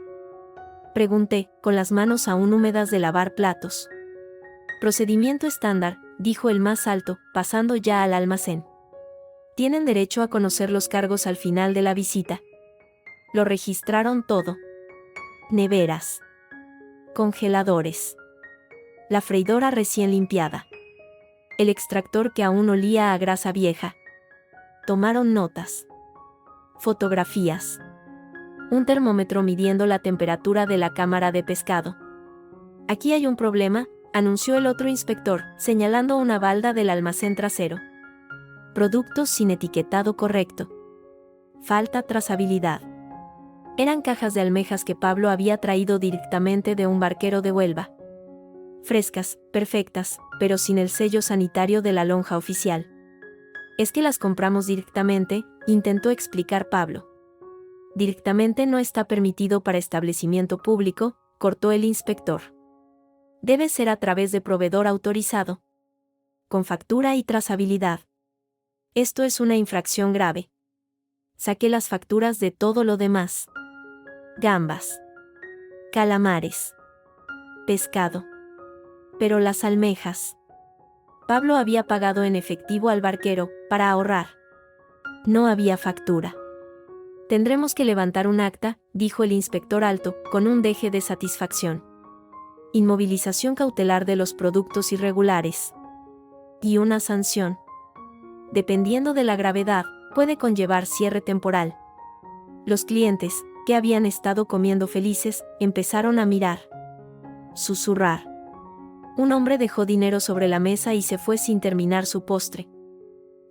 Pregunté, con las manos aún húmedas de lavar platos. Procedimiento estándar, dijo el más alto, pasando ya al almacén. Tienen derecho a conocer los cargos al final de la visita. Lo registraron todo. Neveras. Congeladores. La freidora recién limpiada. El extractor que aún olía a grasa vieja. Tomaron notas. Fotografías. Un termómetro midiendo la temperatura de la cámara de pescado. Aquí hay un problema, anunció el otro inspector, señalando una balda del almacén trasero. Productos sin etiquetado correcto. Falta trazabilidad. Eran cajas de almejas que Pablo había traído directamente de un barquero de Huelva. Frescas, perfectas, pero sin el sello sanitario de la lonja oficial. Es que las compramos directamente, intentó explicar Pablo. Directamente no está permitido para establecimiento público, cortó el inspector. Debe ser a través de proveedor autorizado. Con factura y trazabilidad. Esto es una infracción grave. Saqué las facturas de todo lo demás. Gambas. Calamares. Pescado. Pero las almejas. Pablo había pagado en efectivo al barquero, para ahorrar. No había factura. Tendremos que levantar un acta, dijo el inspector alto, con un deje de satisfacción. Inmovilización cautelar de los productos irregulares. Y una sanción. Dependiendo de la gravedad, puede conllevar cierre temporal. Los clientes, que habían estado comiendo felices, empezaron a mirar. Susurrar. Un hombre dejó dinero sobre la mesa y se fue sin terminar su postre.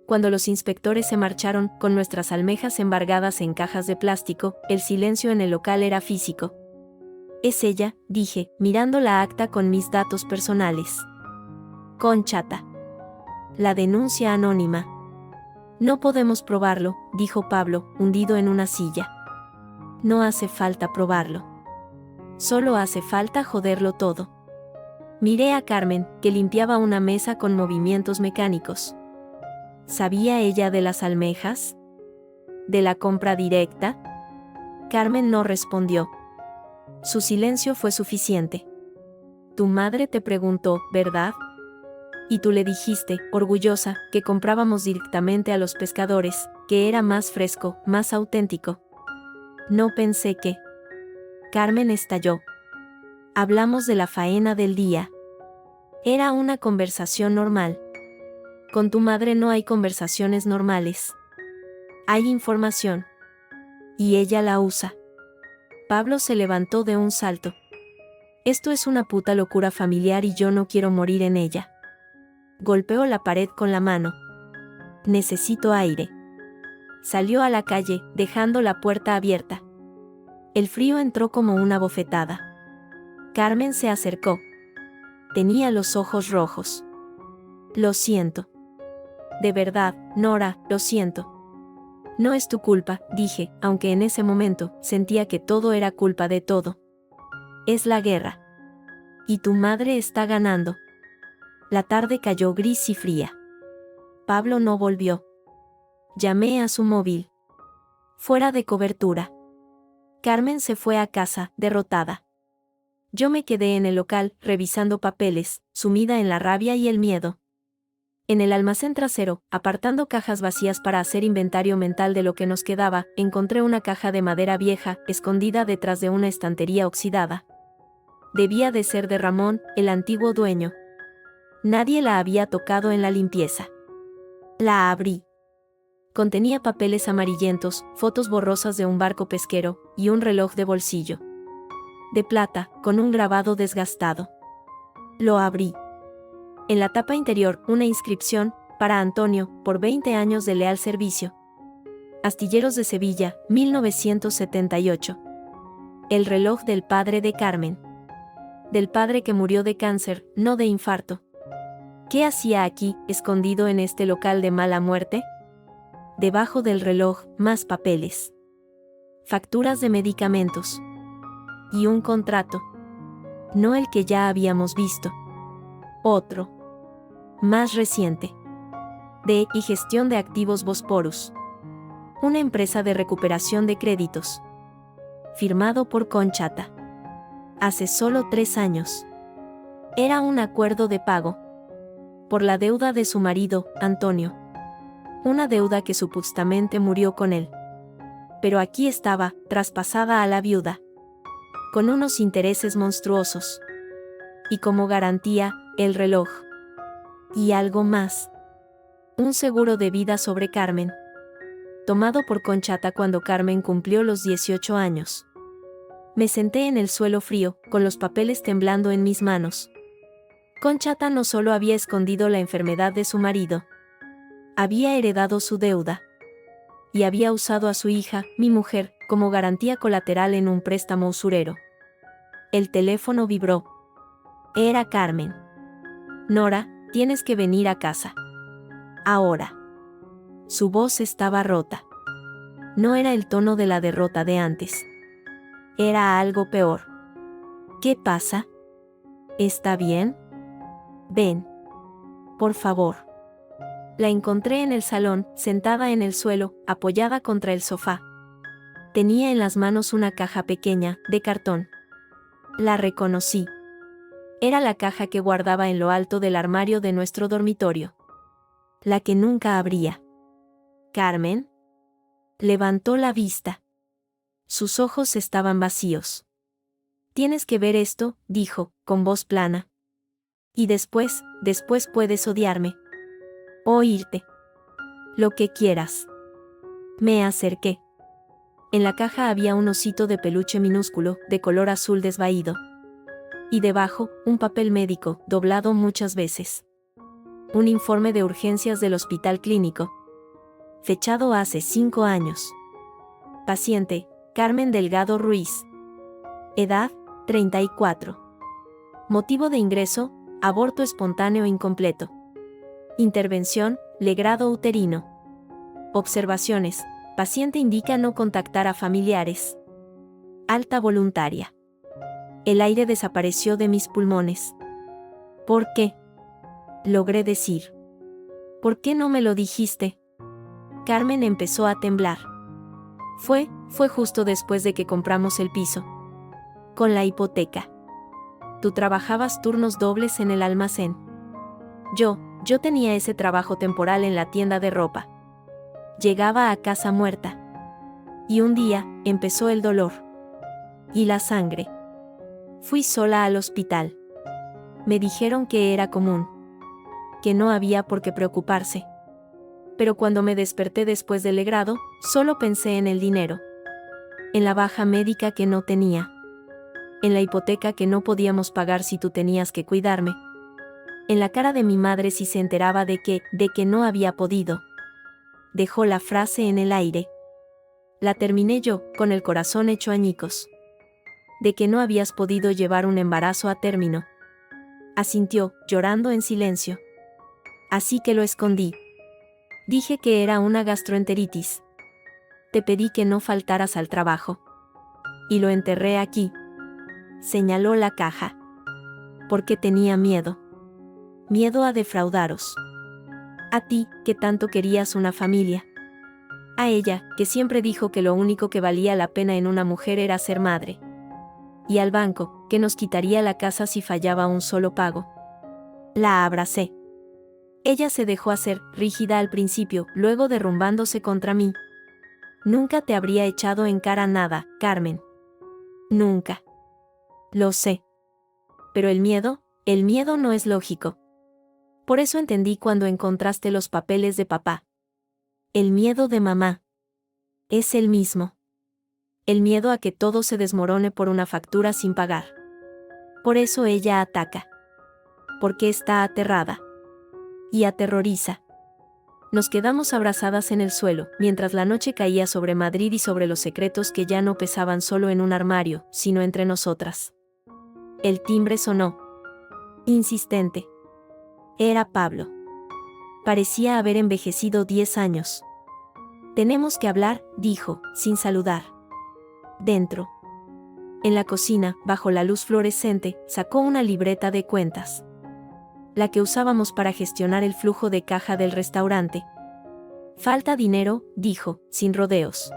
Cuando los inspectores se marcharon, con nuestras almejas embargadas en cajas de plástico, el silencio en el local era físico. Es ella, dije, mirando la acta con mis datos personales. Conchata. La denuncia anónima. No podemos probarlo, dijo Pablo, hundido en una silla. No hace falta probarlo. Solo hace falta joderlo todo. Miré a Carmen, que limpiaba una mesa con movimientos mecánicos. ¿Sabía ella de las almejas? ¿De la compra directa? Carmen no respondió. Su silencio fue suficiente. Tu madre te preguntó, ¿verdad? Y tú le dijiste, orgullosa, que comprábamos directamente a los pescadores, que era más fresco, más auténtico. No pensé que... Carmen estalló. Hablamos de la faena del día. Era una conversación normal. Con tu madre no hay conversaciones normales. Hay información. Y ella la usa. Pablo se levantó de un salto. Esto es una puta locura familiar y yo no quiero morir en ella. Golpeó la pared con la mano. Necesito aire. Salió a la calle, dejando la puerta abierta. El frío entró como una bofetada. Carmen se acercó. Tenía los ojos rojos. Lo siento. De verdad, Nora, lo siento. No es tu culpa, dije, aunque en ese momento sentía que todo era culpa de todo. Es la guerra. Y tu madre está ganando. La tarde cayó gris y fría. Pablo no volvió. Llamé a su móvil. Fuera de cobertura. Carmen se fue a casa, derrotada. Yo me quedé en el local, revisando papeles, sumida en la rabia y el miedo. En el almacén trasero, apartando cajas vacías para hacer inventario mental de lo que nos quedaba, encontré una caja de madera vieja, escondida detrás de una estantería oxidada. Debía de ser de Ramón, el antiguo dueño. Nadie la había tocado en la limpieza. La abrí. Contenía papeles amarillentos, fotos borrosas de un barco pesquero, y un reloj de bolsillo. De plata, con un grabado desgastado. Lo abrí. En la tapa interior, una inscripción, para Antonio, por 20 años de leal servicio. Astilleros de Sevilla, 1978. El reloj del padre de Carmen. Del padre que murió de cáncer, no de infarto. ¿Qué hacía aquí, escondido en este local de mala muerte? Debajo del reloj, más papeles. Facturas de medicamentos. Y un contrato. No el que ya habíamos visto. Otro. Más reciente. De y gestión de activos Bosporus. Una empresa de recuperación de créditos. Firmado por Conchata. Hace solo 3 años. Era un acuerdo de pago. Por la deuda de su marido, Antonio. Una deuda que supuestamente murió con él. Pero aquí estaba, traspasada a la viuda. Con unos intereses monstruosos. Y como garantía, el reloj. Y algo más. Un seguro de vida sobre Carmen. Tomado por Conchata cuando Carmen cumplió los 18 años. Me senté en el suelo frío, con los papeles temblando en mis manos. Conchata no solo había escondido la enfermedad de su marido. Había heredado su deuda. Y había usado a su hija, mi mujer, como garantía colateral en un préstamo usurero. El teléfono vibró. Era Carmen. Nora, tienes que venir a casa. Ahora. Su voz estaba rota. No era el tono de la derrota de antes. Era algo peor. ¿Qué pasa? ¿Está bien? Ven. Por favor. La encontré en el salón, sentada en el suelo, apoyada contra el sofá. Tenía en las manos una caja pequeña, de cartón. La reconocí. Era la caja que guardaba en lo alto del armario de nuestro dormitorio. La que nunca abría. ¿Carmen? Levantó la vista. Sus ojos estaban vacíos. Tienes que ver esto, dijo, con voz plana. Y después puedes odiarme. O irte. Lo que quieras. Me acerqué. En la caja había un osito de peluche minúsculo, de color azul desvaído. Y debajo, un papel médico, doblado muchas veces. Un informe de urgencias del hospital clínico. Fechado hace 5 años. Paciente, Carmen Delgado Ruiz. Edad, 34. Motivo de ingreso, aborto espontáneo incompleto. Intervención, legrado uterino. Observaciones, paciente indica no contactar a familiares. Alta voluntaria. El aire desapareció de mis pulmones. ¿Por qué? Logré decir. ¿Por qué no me lo dijiste? Carmen empezó a temblar. Fue justo después de que compramos el piso. Con la hipoteca. Tú trabajabas turnos dobles en el almacén. Yo tenía ese trabajo temporal en la tienda de ropa. Llegaba a casa muerta. Y un día, empezó el dolor. Y la sangre. Fui sola al hospital. Me dijeron que era común. Que no había por qué preocuparse. Pero cuando me desperté después del legrado, solo pensé en el dinero. En la baja médica que no tenía. en la hipoteca que no podíamos pagar si tú tenías que cuidarme. En la cara de mi madre si se enteraba de que no había podido. Dejó la frase en el aire. La terminé yo, con el corazón hecho añicos. De que no habías podido llevar un embarazo a término. Asintió, llorando en silencio. Así que lo escondí. Dije que era una gastroenteritis. Te pedí que no faltaras al trabajo. Y lo enterré aquí. Señaló la caja. Porque tenía miedo. Miedo a defraudaros. A ti, que tanto querías una familia. A ella, que siempre dijo que lo único que valía la pena en una mujer era ser madre. Y al banco, que nos quitaría la casa si fallaba un solo pago. La abracé. Ella se dejó hacer, rígida al principio, luego derrumbándose contra mí. Nunca te habría echado en cara nada, Carmen. Nunca. Lo sé. Pero el miedo no es lógico. Por eso entendí cuando encontraste los papeles de papá. El miedo de mamá. Es el mismo. El miedo a que todo se desmorone por una factura sin pagar. Por eso ella ataca. Porque está aterrada. Y aterroriza. Nos quedamos abrazadas en el suelo, mientras la noche caía sobre Madrid y sobre los secretos que ya no pesaban solo en un armario, sino entre nosotras. El timbre sonó. Insistente. Era Pablo. Parecía haber envejecido 10 años. Tenemos que hablar, dijo, sin saludar. Dentro. En la cocina, bajo la luz fluorescente, sacó una libreta de cuentas. La que usábamos para gestionar el flujo de caja del restaurante. Falta dinero, dijo, sin rodeos.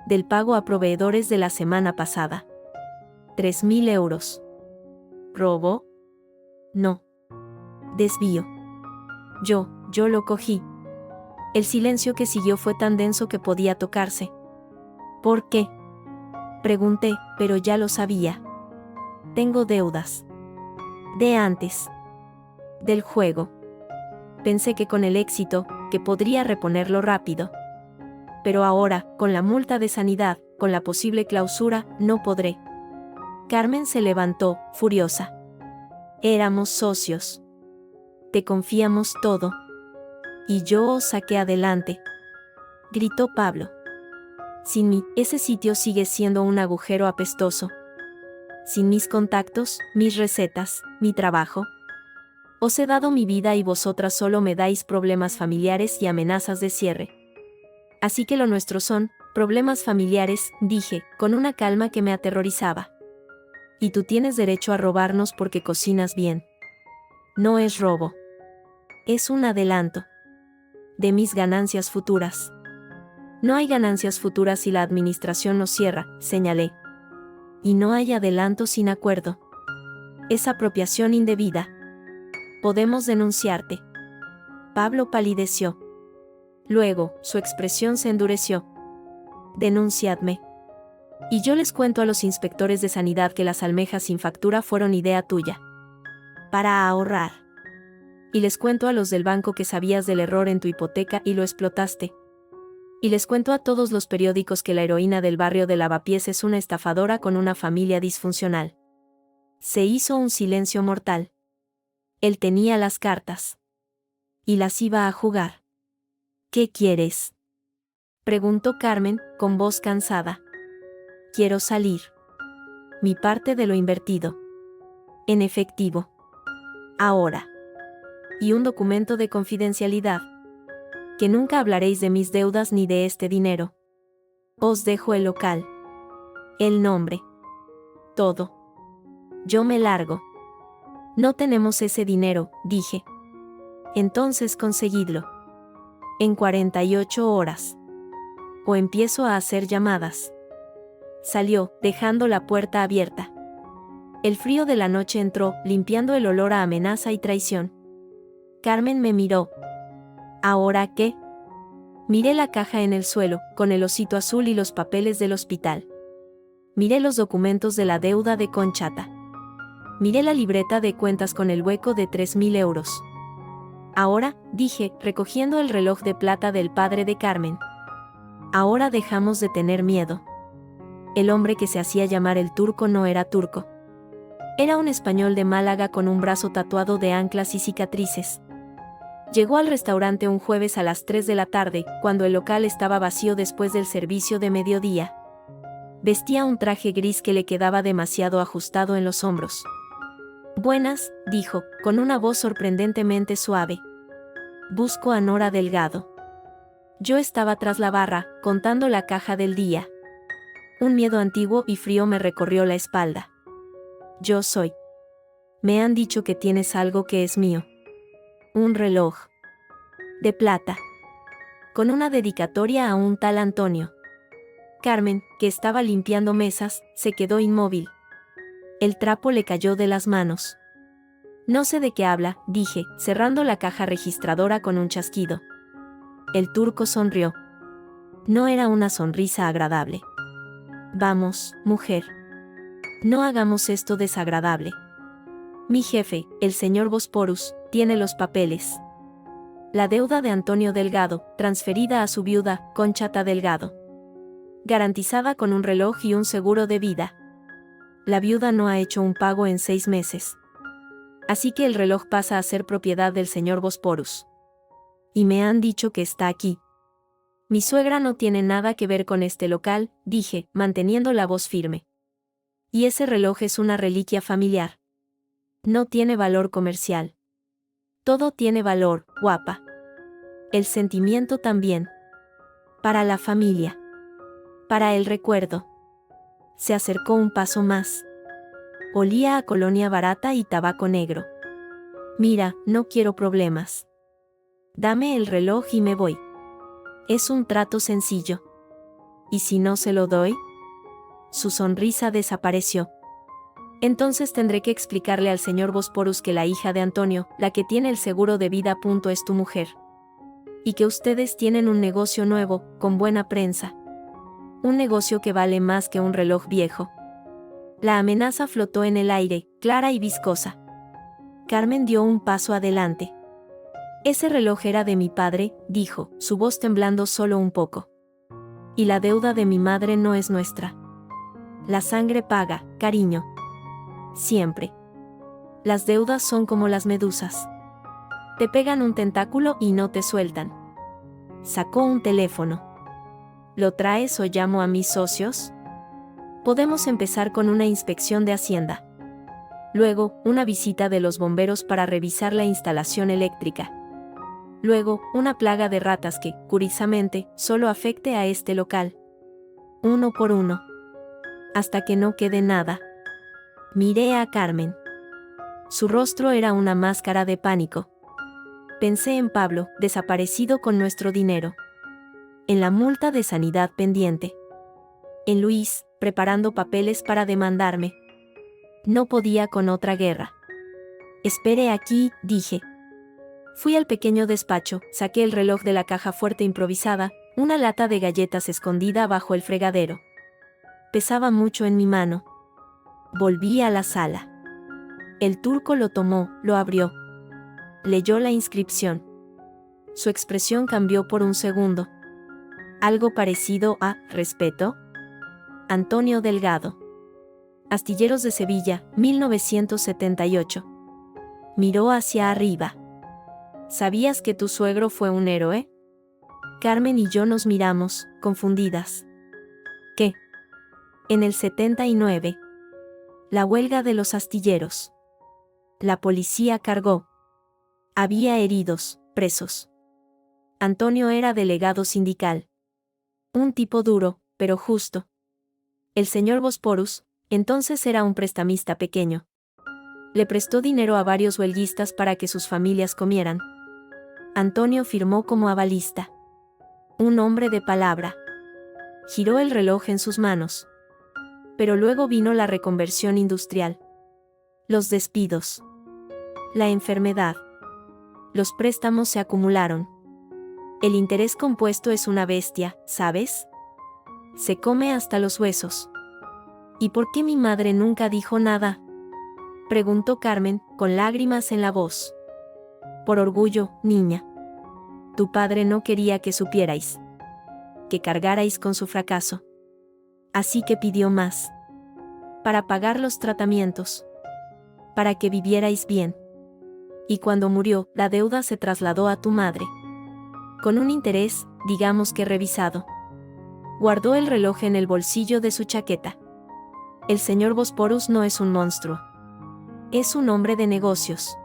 Del pago a proveedores de la semana pasada. 3.000 euros. ¿Robo? No. Desvío. Yo lo cogí. El silencio que siguió fue tan denso que podía tocarse. ¿Por qué? Pregunté, pero ya lo sabía. Tengo deudas. De antes. Del juego. Pensé que con el éxito, que podría reponerlo rápido. Pero ahora, con la multa de sanidad, con la posible clausura, no podré. Carmen se levantó, furiosa. Éramos socios. Te confiamos todo. Y yo os saqué adelante. Gritó Pablo. Sin mí, ese sitio sigue siendo un agujero apestoso. Sin mis contactos, mis recetas, mi trabajo. Os he dado mi vida y vosotras solo me dais problemas familiares y amenazas de cierre. Así que lo nuestro son problemas familiares, dije, con una calma que me aterrorizaba. Y tú tienes derecho a robarnos porque cocinas bien. No es robo. Es un adelanto. De mis ganancias futuras. No hay ganancias futuras si la administración nos cierra, señalé. Y no hay adelanto sin acuerdo. Es apropiación indebida. Podemos denunciarte. Pablo palideció. Luego, su expresión se endureció. Denunciadme. Y yo les cuento a los inspectores de sanidad que las almejas sin factura fueron idea tuya. Para ahorrar. Y les cuento a los del banco que sabías del error en tu hipoteca y lo explotaste. Y les cuento a todos los periódicos que la heroína del barrio de Lavapiés es una estafadora con una familia disfuncional. Se hizo un silencio mortal. Él tenía las cartas. Y las iba a jugar. ¿Qué quieres? Preguntó Carmen, con voz cansada. Quiero salir. Mi parte de lo invertido. En efectivo. Ahora. Y un documento de confidencialidad. Que nunca hablaréis de mis deudas ni de este dinero. Os dejo el local. El nombre. Todo. Yo me largo. No tenemos ese dinero, dije. Entonces conseguidlo. En 48 horas. O empiezo a hacer llamadas. Salió, dejando la puerta abierta. El frío de la noche entró, limpiando el olor a amenaza y traición. Carmen me miró. ¿Ahora qué? Miré la caja en el suelo, con el osito azul y los papeles del hospital. Miré los documentos de la deuda de Conchata. Miré la libreta de cuentas con el hueco de 3.000 euros. Ahora, dije, recogiendo el reloj de plata del padre de Carmen. Ahora dejamos de tener miedo. El hombre que se hacía llamar el turco no era turco. Era un español de Málaga con un brazo tatuado de anclas y cicatrices. Llegó al restaurante un jueves a las 3 de la tarde, cuando el local estaba vacío después del servicio de mediodía. Vestía un traje gris que le quedaba demasiado ajustado en los hombros. «Buenas», dijo, con una voz sorprendentemente suave. «Busco a Nora Delgado». Yo estaba tras la barra, contando la caja del día. Un miedo antiguo y frío me recorrió la espalda. «Yo soy». «Me han dicho que tienes algo que es mío». «Un reloj. De plata. Con una dedicatoria a un tal Antonio». Carmen, que estaba limpiando mesas, se quedó inmóvil. El trapo le cayó de las manos. «No sé de qué habla», dije, cerrando la caja registradora con un chasquido. El turco sonrió. No era una sonrisa agradable. «Vamos, mujer. No hagamos esto desagradable. Mi jefe, el señor Bosporus, tiene los papeles. La deuda de Antonio Delgado, transferida a su viuda, Conchata Delgado. Garantizada con un reloj y un seguro de vida. La viuda no ha hecho un pago en 6 meses. Así que el reloj pasa a ser propiedad del señor Bosporus. Y me han dicho que está aquí». «Mi suegra no tiene nada que ver con este local», dije, manteniendo la voz firme. «Y ese reloj es una reliquia familiar. No tiene valor comercial. Todo tiene valor, guapa. El sentimiento también. Para la familia. Para el recuerdo». Se acercó un paso más. Olía a colonia barata y tabaco negro. «Mira, no quiero problemas. Dame el reloj y me voy. Es un trato sencillo. ¿Y si no se lo doy?». Su sonrisa desapareció. «Entonces tendré que explicarle al señor Bosporus que la hija de Antonio, la que tiene el seguro de vida, es tu mujer. Y que ustedes tienen un negocio nuevo, con buena prensa. Un negocio que vale más que un reloj viejo». La amenaza flotó en el aire, clara y viscosa. Carmen dio un paso adelante. «Ese reloj era de mi padre», dijo, su voz temblando solo un poco. «Y la deuda de mi madre no es nuestra. La sangre paga, cariño. Siempre. Las deudas son como las medusas. Te pegan un tentáculo y no te sueltan». Sacó un teléfono. «¿Lo traes o llamo a mis socios? Podemos empezar con una inspección de Hacienda. Luego, una visita de los bomberos para revisar la instalación eléctrica. Luego, una plaga de ratas que, curiosamente, solo afecte a este local. Uno por uno. Hasta que no quede nada». Miré a Carmen. Su rostro era una máscara de pánico. Pensé en Pablo, desaparecido con nuestro dinero. En la multa de sanidad pendiente. En Luis, preparando papeles para demandarme. No podía con otra guerra. «Espere aquí», dije. Fui al pequeño despacho, saqué el reloj de la caja fuerte improvisada, una lata de galletas escondida bajo el fregadero. Pesaba mucho en mi mano. Volví a la sala. El turco lo tomó, lo abrió. Leyó la inscripción. Su expresión cambió por un segundo. Algo parecido a «respeto». Antonio Delgado. Astilleros de Sevilla, 1978. Miró hacia arriba. «¿Sabías que tu suegro fue un héroe?». Carmen y yo nos miramos, confundidas. «¿Qué?». «En el 79. La huelga de los astilleros. La policía cargó. Había heridos, presos. Antonio era delegado sindical. Un tipo duro, pero justo. El señor Bosporus, entonces era un prestamista pequeño. Le prestó dinero a varios huelguistas para que sus familias comieran. Antonio firmó como avalista. Un hombre de palabra. Giró el reloj en sus manos. Pero luego vino la reconversión industrial. Los despidos. La enfermedad. Los préstamos se acumularon. El interés compuesto es una bestia, ¿sabes? Se come hasta los huesos. ¿Y por qué mi madre nunca dijo nada?», preguntó Carmen, con lágrimas en la voz. «Por orgullo, niña. Tu padre no quería que supierais. Que cargarais con su fracaso. Así que pidió más. Para pagar los tratamientos. Para que vivierais bien. Y cuando murió, la deuda se trasladó a tu madre. Con un interés, digamos que revisado. Guardó el reloj en el bolsillo de su chaqueta. El señor Bosporus no es un monstruo. Es un hombre de negocios.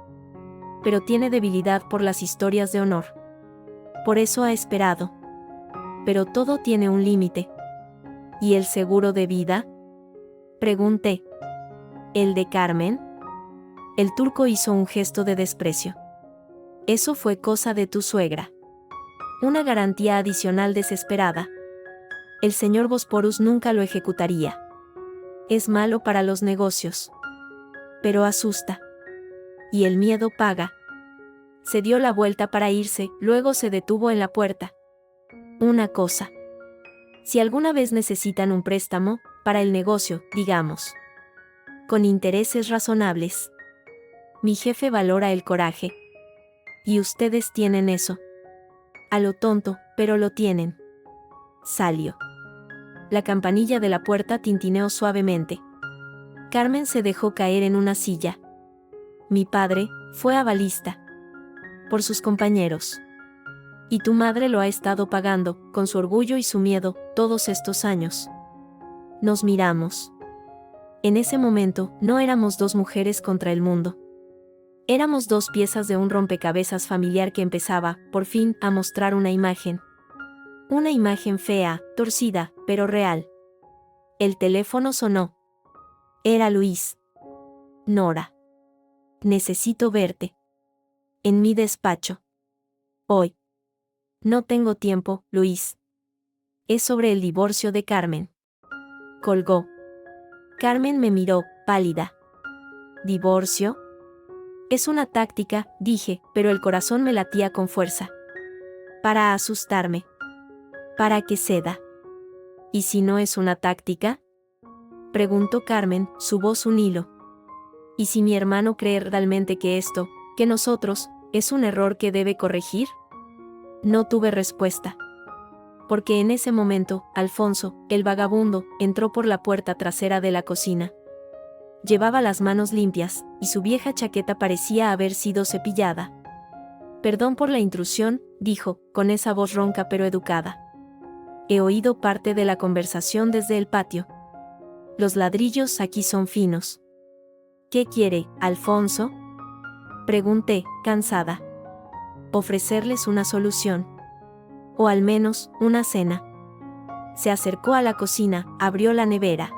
Pero tiene debilidad por las historias de honor. Por eso ha esperado. Pero todo tiene un límite. ¿Y el seguro de vida? Pregunté. ¿El de Carmen? El turco hizo un gesto de desprecio. Eso fue cosa de tu suegra. Una garantía adicional desesperada. El señor Bosporus nunca lo ejecutaría. Es malo para los negocios. Pero asusta. Y el miedo paga. Se dio la vuelta para irse, luego se detuvo en la puerta. Una cosa. Si alguna vez necesitan un préstamo, para el negocio, digamos. Con intereses razonables. Mi jefe valora el coraje. Y ustedes tienen eso. A lo tonto, pero lo tienen. Salió. La campanilla de la puerta tintineó suavemente. Carmen se dejó caer en una silla. Mi padre fue avalista. Por sus compañeros. Y tu madre lo ha estado pagando, con su orgullo y su miedo, todos estos años. Nos miramos. En ese momento, no éramos dos mujeres contra el mundo. Éramos dos piezas de un rompecabezas familiar que empezaba, por fin, a mostrar una imagen. Una imagen fea, torcida, pero real. El teléfono sonó. Era Luis. Nora. Necesito verte. En mi despacho. Hoy. No tengo tiempo, Luis. Es sobre el divorcio de Carmen. Colgó. Carmen me miró, pálida. ¿Divorcio? Es una táctica, dije, pero el corazón me latía con fuerza. Para asustarme. Para que ceda. ¿Y si no es una táctica? Preguntó Carmen, su voz un hilo. ¿Y si mi hermano cree realmente que esto, que nosotros, es un error que debe corregir? No tuve respuesta. Porque en ese momento, Alfonso, el vagabundo, entró por la puerta trasera de la cocina. Llevaba las manos limpias, y su vieja chaqueta parecía haber sido cepillada. Perdón por la intrusión, dijo, con esa voz ronca pero educada. He oído parte de la conversación desde el patio. Los ladrillos aquí son finos. ¿Qué quiere, Alfonso? Pregunté, cansada. Ofrecerles una solución. O al menos, una cena. Se acercó a la cocina, abrió la nevera.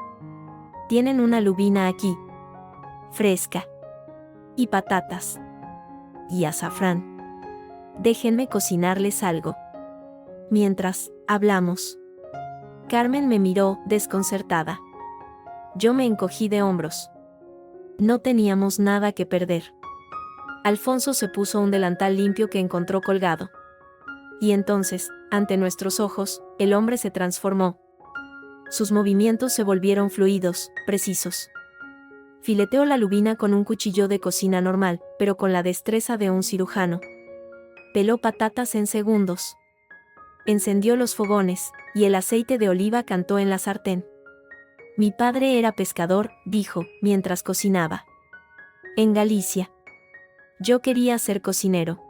Tienen una lubina aquí. Fresca. Y patatas. Y azafrán. Déjenme cocinarles algo. Mientras, hablamos. Carmen me miró, desconcertada. Yo me encogí de hombros. No teníamos nada que perder. Alfonso se puso un delantal limpio que encontró colgado. Y entonces, ante nuestros ojos, el hombre se transformó. Sus movimientos se volvieron fluidos, precisos. Fileteó la lubina con un cuchillo de cocina normal, pero con la destreza de un cirujano. Peló patatas en segundos. Encendió los fogones, y el aceite de oliva cantó en la sartén. Mi padre era pescador, dijo, mientras cocinaba. En Galicia. Yo quería ser cocinero.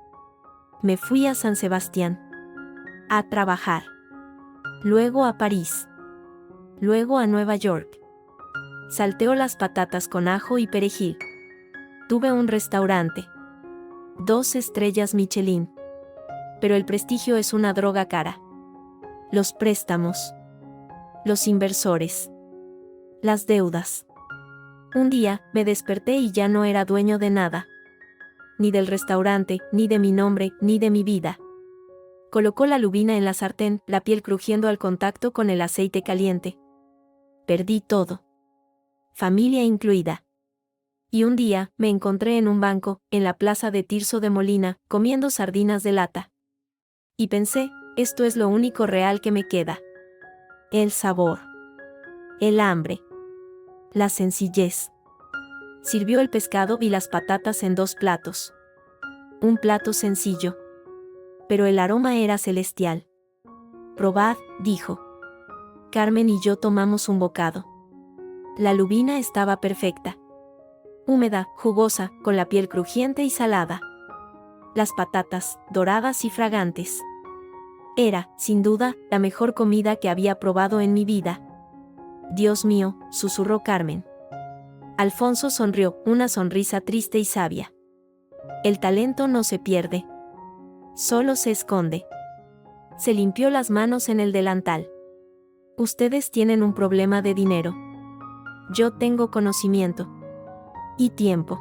Me fui a San Sebastián. A trabajar. Luego a París. Luego a Nueva York. Salteó las patatas con ajo y perejil. Tuve un restaurante. 2 estrellas Michelin. Pero el prestigio es una droga cara. Los préstamos. Los inversores. Las deudas. Un día, me desperté y ya no era dueño de nada. Ni del restaurante, ni de mi nombre, ni de mi vida. Colocó la lubina en la sartén, la piel crujiendo al contacto con el aceite caliente. Perdí todo. Familia incluida. Y un día, me encontré en un banco, en la plaza de Tirso de Molina, comiendo sardinas de lata. Y pensé, esto es lo único real que me queda. El sabor. El hambre. La sencillez. Sirvió el pescado y las patatas en 2 platos. Un plato sencillo. Pero el aroma era celestial. Probad, dijo. Carmen y yo tomamos un bocado. La lubina estaba perfecta. Húmeda, jugosa, con la piel crujiente y salada. Las patatas, doradas y fragantes. Era, sin duda, la mejor comida que había probado en mi vida. Dios mío, susurró Carmen. Alfonso sonrió, una sonrisa triste y sabia. El talento no se pierde. Solo se esconde. Se limpió las manos en el delantal. Ustedes tienen un problema de dinero. Yo tengo conocimiento. Y tiempo.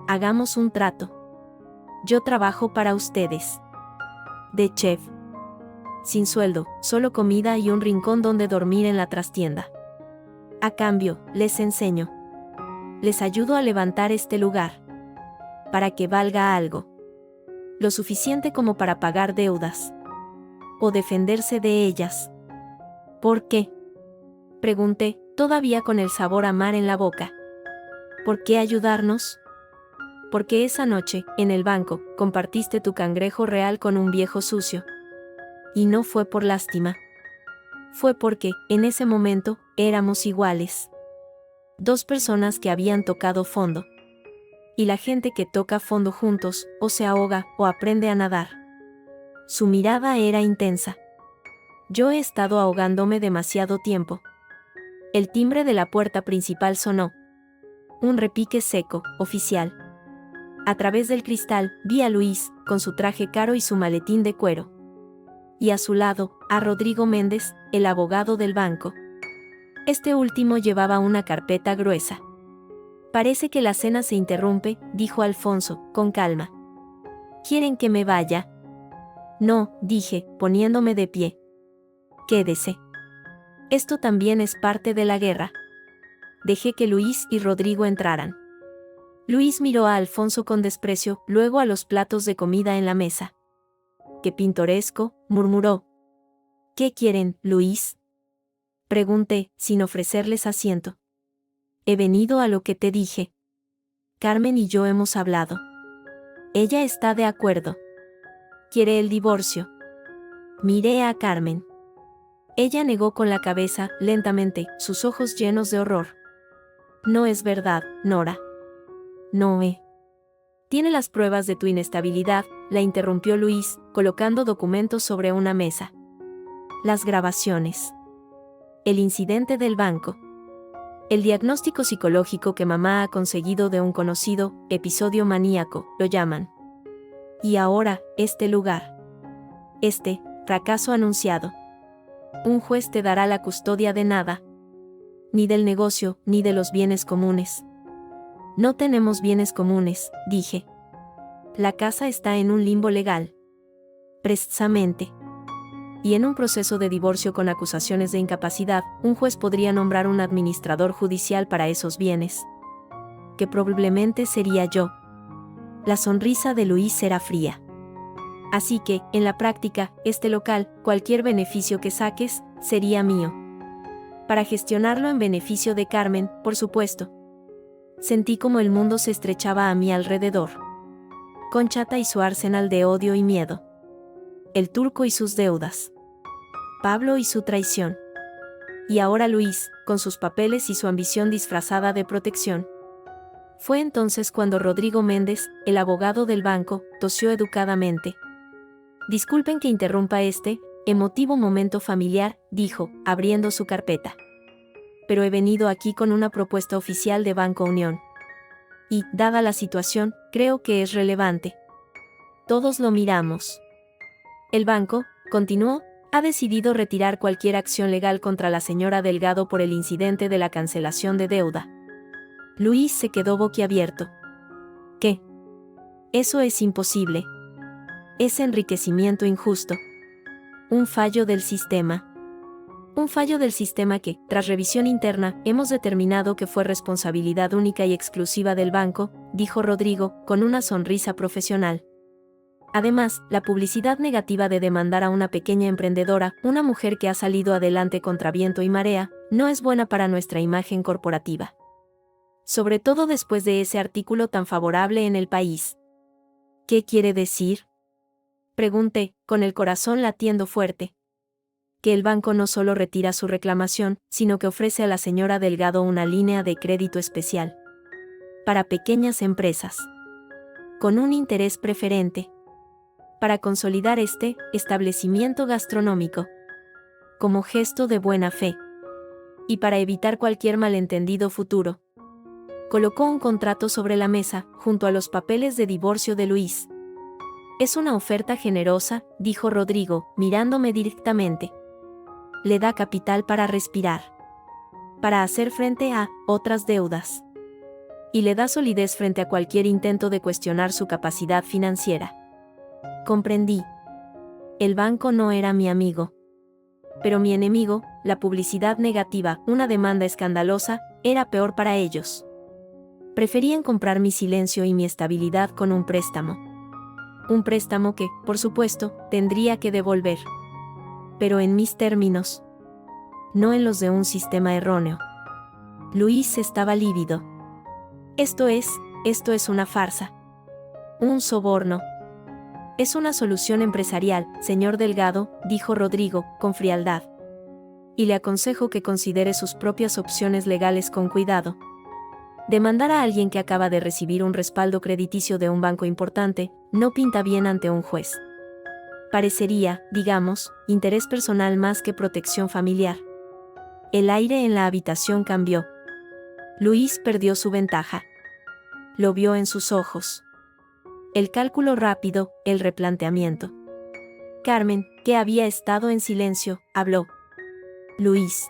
Hagamos un trato. Yo trabajo para ustedes. De chef. Sin sueldo, solo comida y un rincón donde dormir en la trastienda. A cambio, les enseño. Les ayudo a levantar este lugar. Para que valga algo. Lo suficiente como para pagar deudas. O defenderse de ellas. ¿Por qué? Pregunté, todavía con el sabor a mar en la boca. ¿Por qué ayudarnos? Porque esa noche, en el banco, compartiste tu cangrejo real con un viejo sucio. Y no fue por lástima. Fue porque, en ese momento, éramos iguales. Dos personas que habían tocado fondo. Y la gente que toca fondo juntos, o se ahoga, o aprende a nadar. Su mirada era intensa. Yo he estado ahogándome demasiado tiempo. El timbre de la puerta principal sonó. Un repique seco, oficial. A través del cristal, vi a Luis, con su traje caro y su maletín de cuero. Y a su lado, a Rodrigo Méndez, el abogado del banco. Este último llevaba una carpeta gruesa. Parece que la cena se interrumpe, dijo Alfonso, con calma. ¿Quieren que me vaya? No, dije, poniéndome de pie. Quédese. Esto también es parte de la guerra. Dejé que Luis y Rodrigo entraran. Luis miró a Alfonso con desprecio, luego a los platos de comida en la mesa. ¡Qué pintoresco!, murmuró. ¿Qué quieren, Luis? Pregunté, sin ofrecerles asiento. He venido a lo que te dije. Carmen y yo hemos hablado. Ella está de acuerdo. Quiere el divorcio. Miré a Carmen. Ella negó con la cabeza, lentamente, sus ojos llenos de horror. No es verdad, Nora. No. Tiene las pruebas de tu inestabilidad, la interrumpió Luis, colocando documentos sobre una mesa. Las grabaciones. El incidente del banco. El diagnóstico psicológico que mamá ha conseguido de un conocido, episodio maníaco, lo llaman. Y ahora, este lugar. Fracaso anunciado. Un juez te dará la custodia de nada. Ni del negocio, ni de los bienes comunes. No tenemos bienes comunes, dije. La casa está en un limbo legal. Precisamente. Y en un proceso de divorcio con acusaciones de incapacidad, un juez podría nombrar un administrador judicial para esos bienes. Que probablemente sería yo. La sonrisa de Luis era fría. Así que, en la práctica, este local, cualquier beneficio que saques, sería mío. Para gestionarlo en beneficio de Carmen, por supuesto. Sentí como el mundo se estrechaba a mi alrededor. Conchata y su arsenal de odio y miedo. El turco y sus deudas. Pablo y su traición. Y ahora Luis, con sus papeles y su ambición disfrazada de protección. Fue entonces cuando Rodrigo Méndez, el abogado del banco, tosió educadamente. Disculpen que interrumpa este emotivo momento familiar, dijo, abriendo su carpeta. Pero he venido aquí con una propuesta oficial de Banco Unión. Y, dada la situación, creo que es relevante. Todos lo miramos. El banco, continuó, ha decidido retirar cualquier acción legal contra la señora Delgado por el incidente de la cancelación de deuda. Luis se quedó boquiabierto. ¿Qué? Eso es imposible. Es enriquecimiento injusto. Un fallo del sistema. Un fallo del sistema que, tras revisión interna, hemos determinado que fue responsabilidad única y exclusiva del banco, dijo Rodrigo, con una sonrisa profesional. Además, la publicidad negativa de demandar a una pequeña emprendedora, una mujer que ha salido adelante contra viento y marea, no es buena para nuestra imagen corporativa. Sobre todo después de ese artículo tan favorable en El País. ¿Qué quiere decir? Pregunté, con el corazón latiendo fuerte. que el banco no solo retira su reclamación, sino que ofrece a la señora Delgado una línea de crédito especial para pequeñas empresas, con un interés preferente, para consolidar este establecimiento gastronómico, como gesto de buena fe, y para evitar cualquier malentendido futuro. Colocó un contrato sobre la mesa, junto a los papeles de divorcio de Luis. Es una oferta generosa, dijo Rodrigo, mirándome directamente. Le da capital para respirar, para hacer frente a otras deudas. Y le da solidez frente a cualquier intento de cuestionar su capacidad financiera. Comprendí. El banco no era mi amigo. Pero mi enemigo, la publicidad negativa, una demanda escandalosa, era peor para ellos. Preferían comprar mi silencio y mi estabilidad con un préstamo. Un préstamo que, por supuesto, tendría que devolver. Pero en mis términos. No en los de un sistema erróneo. Luis estaba lívido. Esto es una farsa. Un soborno. Es una solución empresarial, señor Delgado, dijo Rodrigo, con frialdad. Y le aconsejo que considere sus propias opciones legales con cuidado. Demandar a alguien que acaba de recibir un respaldo crediticio de un banco importante, no pinta bien ante un juez. Parecería, digamos, interés personal más que protección familiar. El aire en la habitación cambió. Luis perdió su ventaja. Lo vio en sus ojos. El cálculo rápido, el replanteamiento. Carmen, que había estado en silencio, habló. Luis.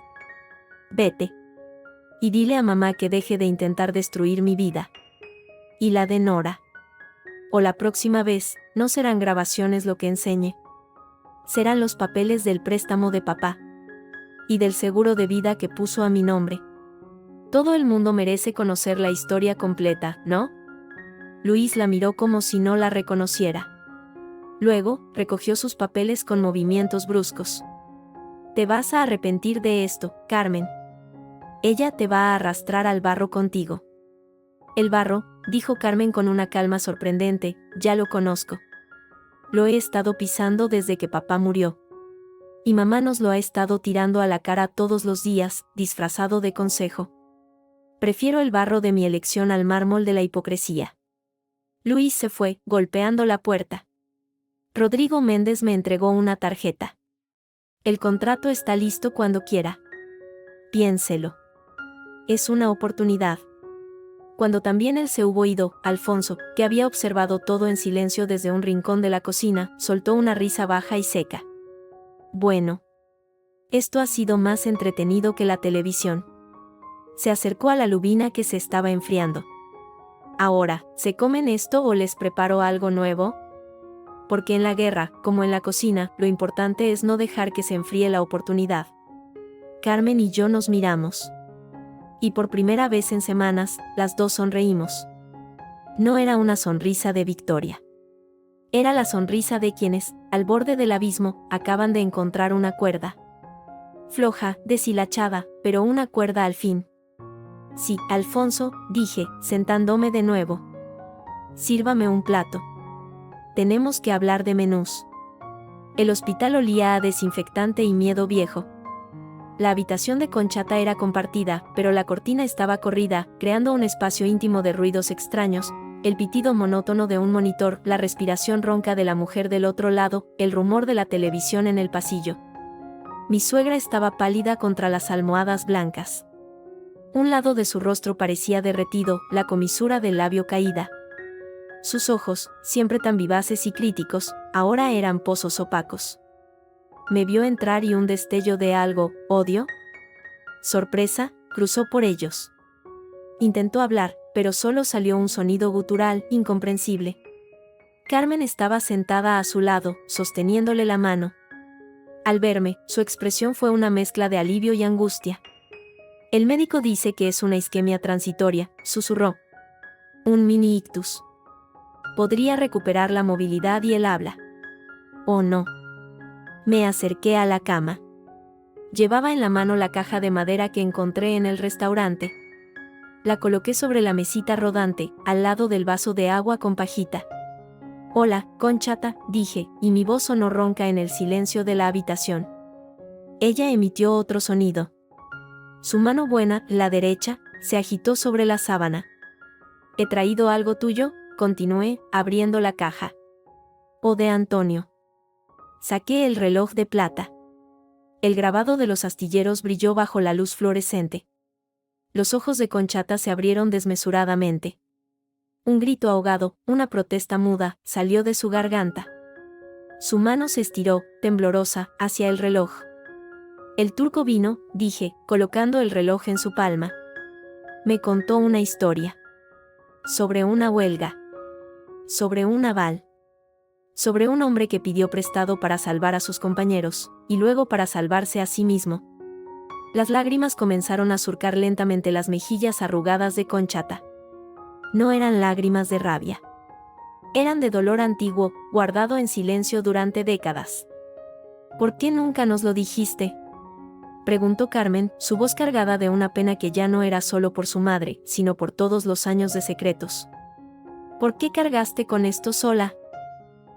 Vete. Y dile a mamá que deje de intentar destruir mi vida. Y la de Nora. O la próxima vez, no serán grabaciones lo que enseñe. Serán los papeles del préstamo de papá. Y del seguro de vida que puso a mi nombre. Todo el mundo merece conocer la historia completa, ¿no? Luis la miró como si no la reconociera. Luego, recogió sus papeles con movimientos bruscos. Te vas a arrepentir de esto, Carmen. Ella te va a arrastrar al barro contigo. El barro, dijo Carmen con una calma sorprendente, ya lo conozco. Lo he estado pisando desde que papá murió. Y mamá nos lo ha estado tirando a la cara todos los días, disfrazado de consejo. Prefiero el barro de mi elección al mármol de la hipocresía. Luis se fue, golpeando la puerta. Rodrigo Méndez me entregó una tarjeta. El contrato está listo cuando quiera. Piénselo. Es una oportunidad. Cuando también él se hubo ido, Alfonso, que había observado todo en silencio desde un rincón de la cocina, soltó una risa baja y seca. Bueno. Esto ha sido más entretenido que la televisión. Se acercó a la lubina que se estaba enfriando. Ahora, ¿se comen esto o les preparo algo nuevo? Porque en la guerra, como en la cocina, lo importante es no dejar que se enfríe la oportunidad. Carmen y yo nos miramos. Y por primera vez en semanas, las dos sonreímos. No era una sonrisa de victoria. Era la sonrisa de quienes, al borde del abismo, acaban de encontrar una cuerda. Floja, deshilachada, pero una cuerda al fin. Sí, Alfonso, dije, sentándome de nuevo. Sírvame un plato. Tenemos que hablar de menús. El hospital olía a desinfectante y miedo viejo. La habitación de Conchata era compartida, pero la cortina estaba corrida, creando un espacio íntimo de ruidos extraños, el pitido monótono de un monitor, la respiración ronca de la mujer del otro lado, el rumor de la televisión en el pasillo. Mi suegra estaba pálida contra las almohadas blancas. Un lado de su rostro parecía derretido, la comisura del labio caída. Sus ojos, siempre tan vivaces y críticos, ahora eran pozos opacos. Me vio entrar y un destello de algo, odio, sorpresa, cruzó por ellos. Intentó hablar, pero solo salió un sonido gutural, incomprensible. Carmen estaba sentada a su lado, sosteniéndole la mano. Al verme, su expresión fue una mezcla de alivio y angustia. El médico dice que es una isquemia transitoria, susurró. Un mini ictus. Podría recuperar la movilidad y el habla. ¿O no? Me acerqué a la cama. Llevaba en la mano la caja de madera que encontré en el restaurante. La coloqué sobre la mesita rodante, al lado del vaso de agua con pajita. Hola, Conchata, dije, y mi voz sonó ronca en el silencio de la habitación. Ella emitió otro sonido. Su mano buena, la derecha, se agitó sobre la sábana. «He traído algo tuyo», continué, abriendo la caja. «Oh, de Antonio». Saqué el reloj de plata. El grabado de los astilleros brilló bajo la luz fluorescente. Los ojos de Conchata se abrieron desmesuradamente. Un grito ahogado, una protesta muda, salió de su garganta. Su mano se estiró, temblorosa, hacia el reloj. «El turco vino», dije, colocando el reloj en su palma. Me contó una historia. Sobre una huelga. Sobre un naval. Sobre un hombre que pidió prestado para salvar a sus compañeros, y luego para salvarse a sí mismo. Las lágrimas comenzaron a surcar lentamente las mejillas arrugadas de Conchata. No eran lágrimas de rabia. Eran de dolor antiguo, guardado en silencio durante décadas. «¿Por qué nunca nos lo dijiste?», preguntó Carmen, su voz cargada de una pena que ya no era solo por su madre, sino por todos los años de secretos. «¿Por qué cargaste con esto sola?».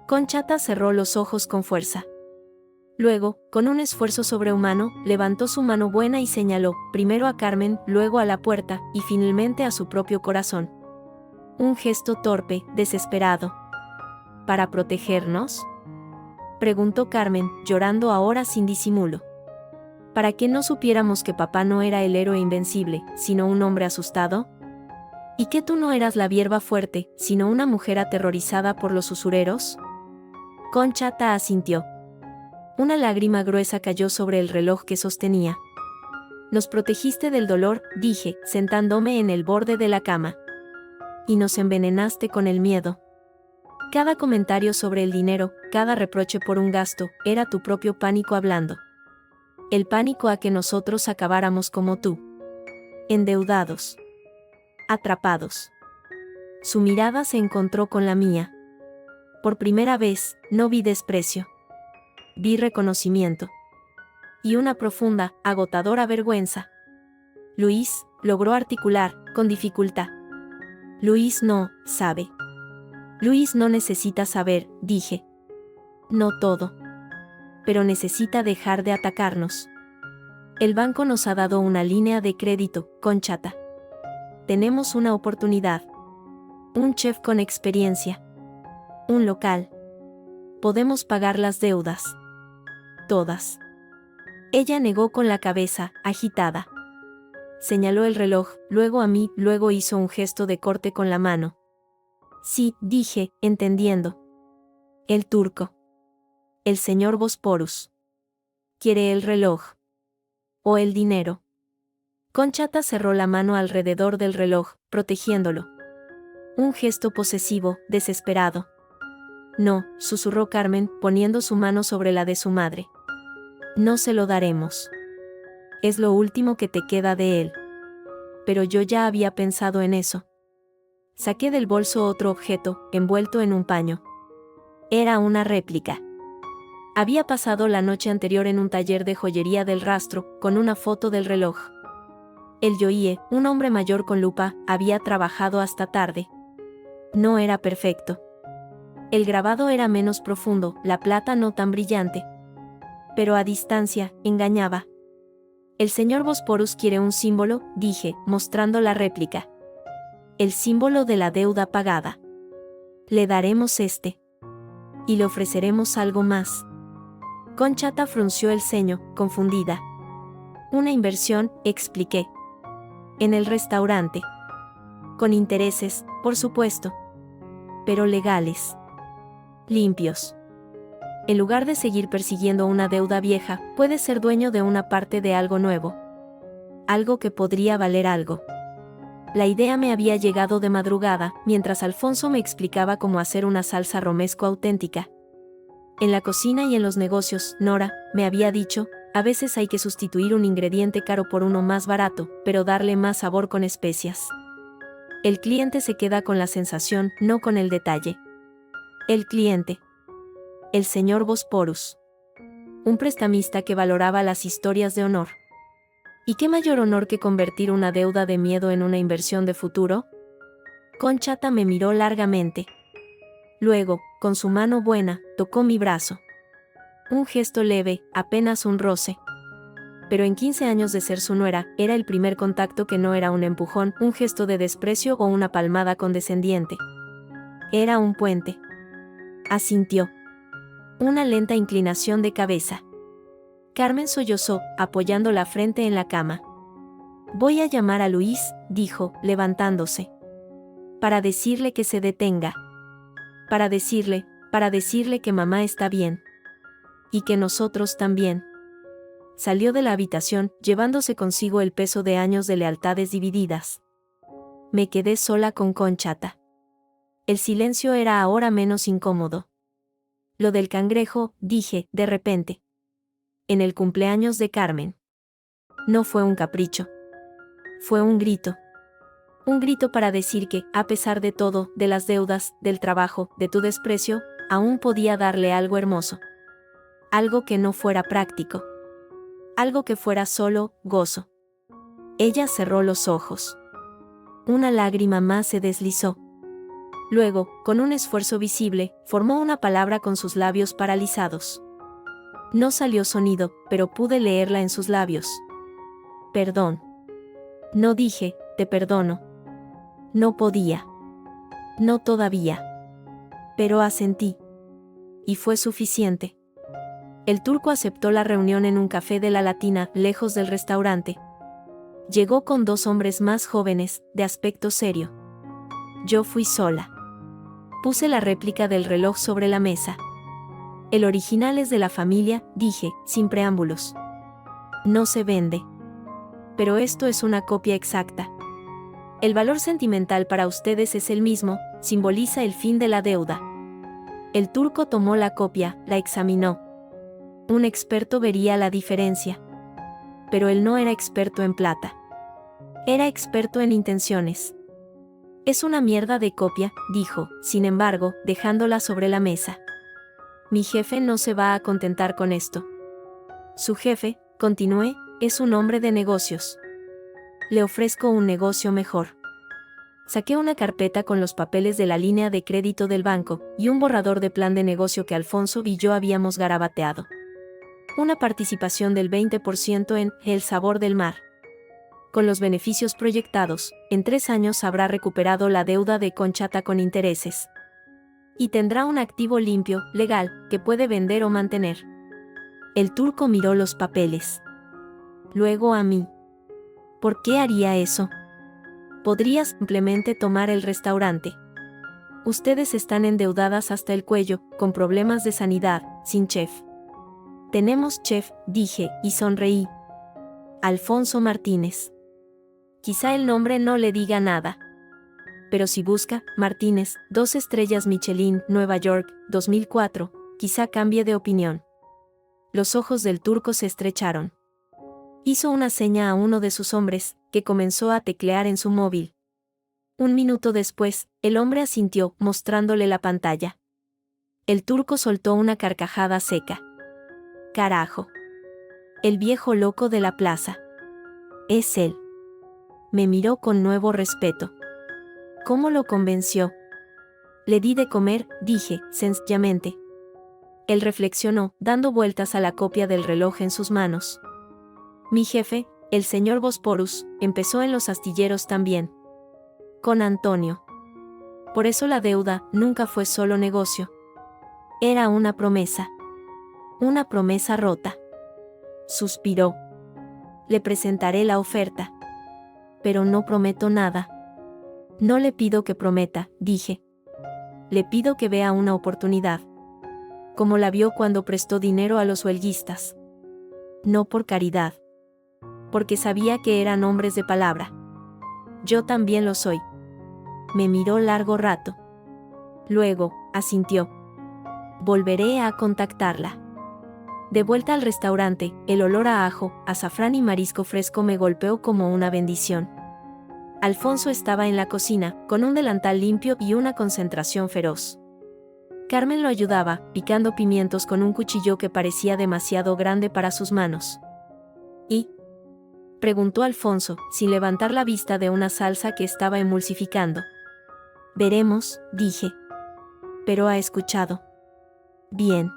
Conchata cerró los ojos con fuerza. Luego, con un esfuerzo sobrehumano, levantó su mano buena y señaló, primero a Carmen, luego a la puerta, y finalmente a su propio corazón. Un gesto torpe, desesperado. «¿Para protegernos?», preguntó Carmen, llorando ahora sin disimulo. «¿Para que no supiéramos que papá no era el héroe invencible, sino un hombre asustado? ¿Y que tú no eras la vierva fuerte, sino una mujer aterrorizada por los usureros?». Conchata asintió. Una lágrima gruesa cayó sobre el reloj que sostenía. «Nos protegiste del dolor», dije, sentándome en el borde de la cama. «Y nos envenenaste con el miedo». Cada comentario sobre el dinero, cada reproche por un gasto, era tu propio pánico hablando. El pánico a que nosotros acabáramos como tú. Endeudados. Atrapados. Su mirada se encontró con la mía. Por primera vez, no vi desprecio. Vi reconocimiento. Y una profunda, agotadora vergüenza. «Luis», logró articular, con dificultad. «Luis no sabe». «Luis no necesita saber», dije. «No todo. Pero necesita dejar de atacarnos. El banco nos ha dado una línea de crédito, Conchata. Tenemos una oportunidad. Un chef con experiencia. Un local. Podemos pagar las deudas. Todas». Ella negó con la cabeza, agitada. Señaló el reloj, luego a mí, luego hizo un gesto de corte con la mano. «Sí», dije, entendiendo. «El turco. El señor Bosporus. ¿Quiere el reloj? ¿O el dinero?». Conchata cerró la mano alrededor del reloj, protegiéndolo. Un gesto posesivo, desesperado. «No», susurró Carmen, poniendo su mano sobre la de su madre. «No se lo daremos. Es lo último que te queda de él». Pero yo ya había pensado en eso. Saqué del bolso otro objeto, envuelto en un paño. Era una réplica. Había pasado la noche anterior en un taller de joyería del Rastro, con una foto del reloj. El Yoie, un hombre mayor con lupa, había trabajado hasta tarde. No era perfecto. El grabado era menos profundo, la plata no tan brillante. Pero a distancia, engañaba. «El señor Bosporus quiere un símbolo», dije, mostrando la réplica. «El símbolo de la deuda pagada. Le daremos este. Y le ofreceremos algo más». Conchata frunció el ceño, confundida. «Una inversión», expliqué. «En el restaurante. Con intereses, por supuesto. Pero legales. Limpios. En lugar de seguir persiguiendo una deuda vieja, puedes ser dueño de una parte de algo nuevo. Algo que podría valer algo». La idea me había llegado de madrugada, mientras Alfonso me explicaba cómo hacer una salsa romesco auténtica. En la cocina y en los negocios, Nora, me había dicho, a veces hay que sustituir un ingrediente caro por uno más barato, pero darle más sabor con especias. El cliente se queda con la sensación, no con el detalle. El cliente. El señor Bosporus. Un prestamista que valoraba las historias de honor. ¿Y qué mayor honor que convertir una deuda de miedo en una inversión de futuro? Conchata me miró largamente. Luego, con su mano buena, tocó mi brazo. Un gesto leve, apenas un roce. pero en 15 años de ser su nuera, era el primer contacto que no era un empujón, un gesto de desprecio o una palmada condescendiente. Era un puente. Asintió. Una lenta inclinación de cabeza. Carmen sollozó, apoyando la frente en la cama. Voy a llamar a Luis, dijo, levantándose. Para decirle que se detenga. Para decirle que mamá está bien. Y que nosotros también. Salió de la habitación, llevándose consigo el peso de años de lealtades divididas. Me quedé sola con Conchata. El silencio era ahora menos incómodo. Lo del cangrejo, dije, de repente. En el cumpleaños de Carmen. No fue un capricho. Fue un grito. Un grito para decir que, a pesar de todo, de las deudas, del trabajo, de tu desprecio, aún podía darle algo hermoso. Algo que no fuera práctico. Algo que fuera solo gozo. Ella cerró los ojos. Una lágrima más se deslizó. Luego, con un esfuerzo visible, formó una palabra con sus labios paralizados. No salió sonido, pero pude leerla en sus labios. Perdón. No dije, te perdono. No podía. No todavía. Pero asentí. Y fue suficiente. El turco aceptó la reunión en un café de la Latina, lejos del restaurante. Llegó con 2 hombres más jóvenes, de aspecto serio. Yo fui sola. Puse la réplica del reloj sobre la mesa. El original es de la familia, dije, sin preámbulos. No se vende. Pero esto es una copia exacta. El valor sentimental para ustedes es el mismo, simboliza el fin de la deuda. El turco tomó la copia, la examinó. Un experto vería la diferencia. Pero él no era experto en plata. Era experto en intenciones. Es una mierda de copia, dijo, sin embargo, dejándola sobre la mesa. Mi jefe no se va a contentar con esto. Su jefe, continué, es un hombre de negocios. Le ofrezco un negocio mejor. Saqué una carpeta con los papeles de la línea de crédito del banco y un borrador de plan de negocio que Alfonso y yo habíamos garabateado. Una participación del 20% en El Sabor del Mar. Con los beneficios proyectados, en 3 años habrá recuperado la deuda de Conchata con intereses. Y tendrá un activo limpio, legal, que puede vender o mantener. El turco miró los papeles. Luego a mí. ¿Por qué haría eso? Podrías simplemente tomar el restaurante. Ustedes están endeudadas hasta el cuello, con problemas de sanidad, sin chef. Tenemos chef, dije, y sonreí. Alfonso Martínez. Quizá el nombre no le diga nada. Pero si busca, Martínez, 2 estrellas Michelin, Nueva York, 2004, quizá cambie de opinión. Los ojos del turco se estrecharon. Hizo una seña a uno de sus hombres, que comenzó a teclear en su móvil. 1 minuto después, el hombre asintió, mostrándole la pantalla. El turco soltó una carcajada seca. Carajo. El viejo loco de la plaza. Es él. Me miró con nuevo respeto. ¿Cómo lo convenció? Le di de comer, dije, sencillamente. Él reflexionó, dando vueltas a la copia del reloj en sus manos. Mi jefe, el señor Bosporus, empezó en los astilleros también. Con Antonio. Por eso la deuda nunca fue solo negocio. Era una promesa. Una promesa rota. Suspiró. Le presentaré la oferta. Pero no prometo nada. No le pido que prometa, dije. Le pido que vea una oportunidad. Como la vio cuando prestó dinero a los huelguistas. No por caridad. Porque sabía que eran hombres de palabra. Yo también lo soy. Me miró largo rato. Luego, asintió. Volveré a contactarla. De vuelta al restaurante, el olor a ajo, azafrán y marisco fresco me golpeó como una bendición. Alfonso estaba en la cocina, con un delantal limpio y una concentración feroz. Carmen lo ayudaba, picando pimientos con un cuchillo que parecía demasiado grande para sus manos. ¿Y? Preguntó Alfonso, sin levantar la vista de una salsa que estaba emulsificando. Veremos, dije. Pero ha escuchado. Bien.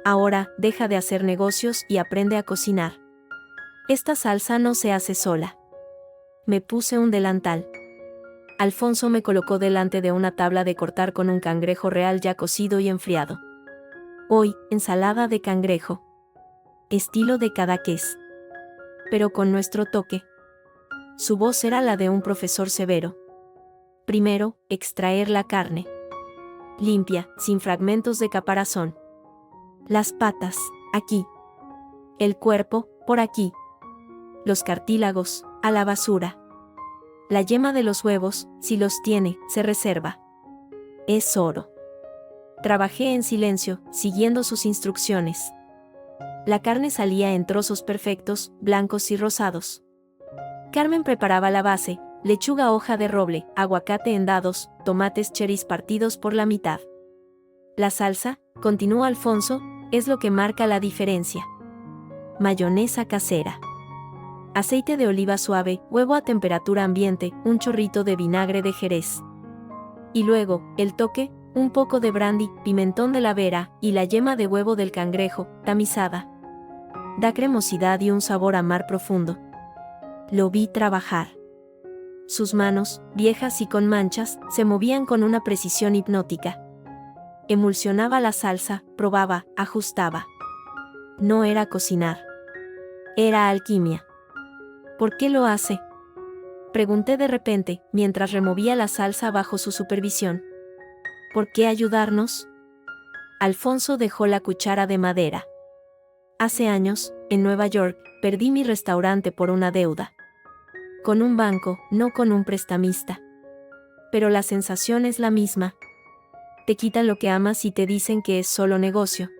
Ahora, deja de hacer negocios y aprende a cocinar. Esta salsa no se hace sola. Me puse un delantal. Alfonso me colocó delante de una tabla de cortar con un cangrejo real ya cocido y enfriado. Hoy, ensalada de cangrejo. Estilo de Cadaqués. Pero con nuestro toque. Su voz era la de un profesor severo. Primero, extraer la carne. Limpia, sin fragmentos de caparazón. Las patas, aquí. El cuerpo, por aquí. Los cartílagos, a la basura. La yema de los huevos, si los tiene, se reserva. Es oro. Trabajé en silencio, siguiendo sus instrucciones. La carne salía en trozos perfectos, blancos y rosados. Carmen preparaba la base, lechuga hoja de roble, aguacate en dados, tomates cherries partidos por la mitad. La salsa, continuó Alfonso, es lo que marca la diferencia. Mayonesa casera. Aceite de oliva suave, huevo a temperatura ambiente, un chorrito de vinagre de Jerez. Y luego, el toque, un poco de brandy, pimentón de la Vera, y la yema de huevo del cangrejo, tamizada. Da cremosidad y un sabor a mar profundo. Lo vi trabajar. Sus manos, viejas y con manchas, se movían con una precisión hipnótica. Emulsionaba la salsa, probaba, ajustaba. No era cocinar. Era alquimia. ¿Por qué lo hace?, pregunté de repente, mientras removía la salsa bajo su supervisión. ¿Por qué ayudarnos? Alfonso dejó la cuchara de madera. Hace años, en Nueva York, perdí mi restaurante por una deuda. Con un banco, no con un prestamista. Pero la sensación es la misma. Te quitan lo que amas y te dicen que es solo negocio.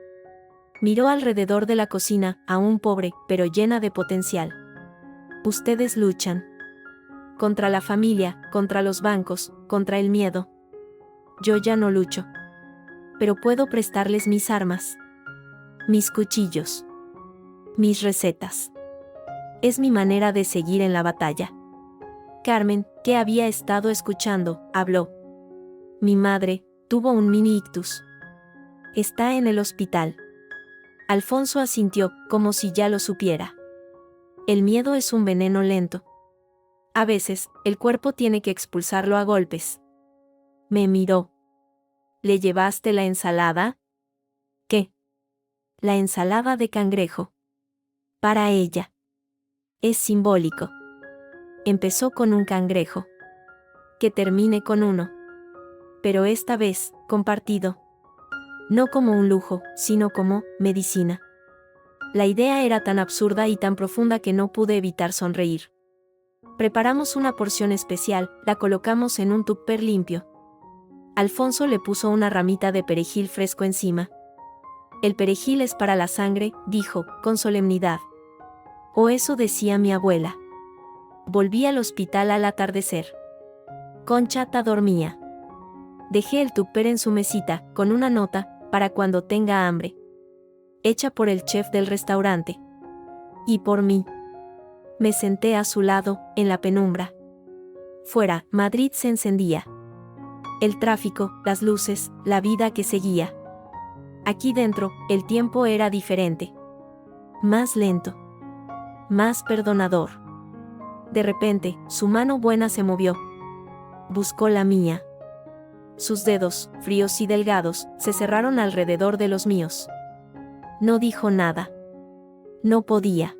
Miró alrededor de la cocina, aún pobre, pero llena de potencial. Ustedes luchan. Contra la familia, contra los bancos, contra el miedo. Yo ya no lucho. Pero puedo prestarles mis armas. Mis cuchillos. Mis recetas. Es mi manera de seguir en la batalla. Carmen, que había estado escuchando, habló. Mi madre tuvo un mini ictus. Está en el hospital. Alfonso asintió, como si ya lo supiera. El miedo es un veneno lento. A veces, el cuerpo tiene que expulsarlo a golpes. Me miró. ¿Le llevaste la ensalada? ¿Qué? La ensalada de cangrejo. Para ella. Es simbólico. Empezó con un cangrejo. Que termine con uno. Pero esta vez, compartido. No como un lujo, sino como medicina. La idea era tan absurda y tan profunda que no pude evitar sonreír. Preparamos una porción especial, la colocamos en un tupper limpio. Alfonso le puso una ramita de perejil fresco encima. El perejil es para la sangre, dijo, con solemnidad. O eso decía mi abuela. Volví al hospital al atardecer. Conchata dormía. Dejé el tupper en su mesita, con una nota, para cuando tenga hambre. Hecha por el chef del restaurante. Y por mí. Me senté a su lado, en la penumbra. Fuera, Madrid se encendía. El tráfico, las luces, la vida que seguía. Aquí dentro, el tiempo era diferente. Más lento. Más perdonador. De repente, su mano buena se movió. Buscó la mía. Sus dedos, fríos y delgados, se cerraron alrededor de los míos. No dijo nada. No podía.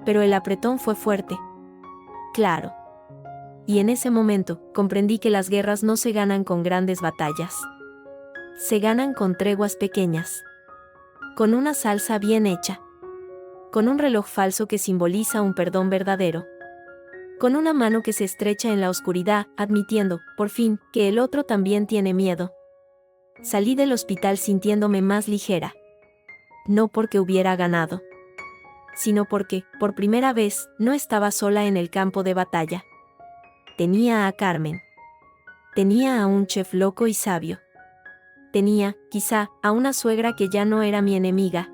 Pero el apretón fue fuerte. Claro. Y en ese momento, comprendí que las guerras no se ganan con grandes batallas. Se ganan con treguas pequeñas. Con una salsa bien hecha. Con un reloj falso que simboliza un perdón verdadero. Con una mano que se estrecha en la oscuridad, admitiendo, por fin, que el otro también tiene miedo. Salí del hospital sintiéndome más ligera. No porque hubiera ganado, sino porque, por primera vez, no estaba sola en el campo de batalla. Tenía a Carmen. Tenía a un chef loco y sabio. Tenía, quizá, a una suegra que ya no era mi enemiga.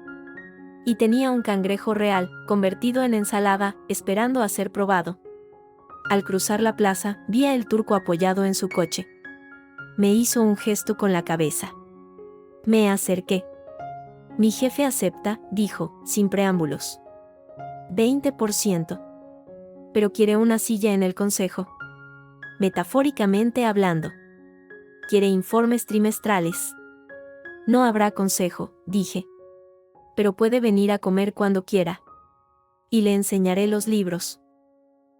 Y tenía un cangrejo real, convertido en ensalada, esperando a ser probado. Al cruzar la plaza, vi a el turco apoyado en su coche. Me hizo un gesto con la cabeza. Me acerqué. Mi jefe acepta, dijo, sin preámbulos. 20%. Pero quiere una silla en el consejo. Metafóricamente hablando. Quiere informes trimestrales. No habrá consejo, dije. Pero puede venir a comer cuando quiera. Y le enseñaré los libros.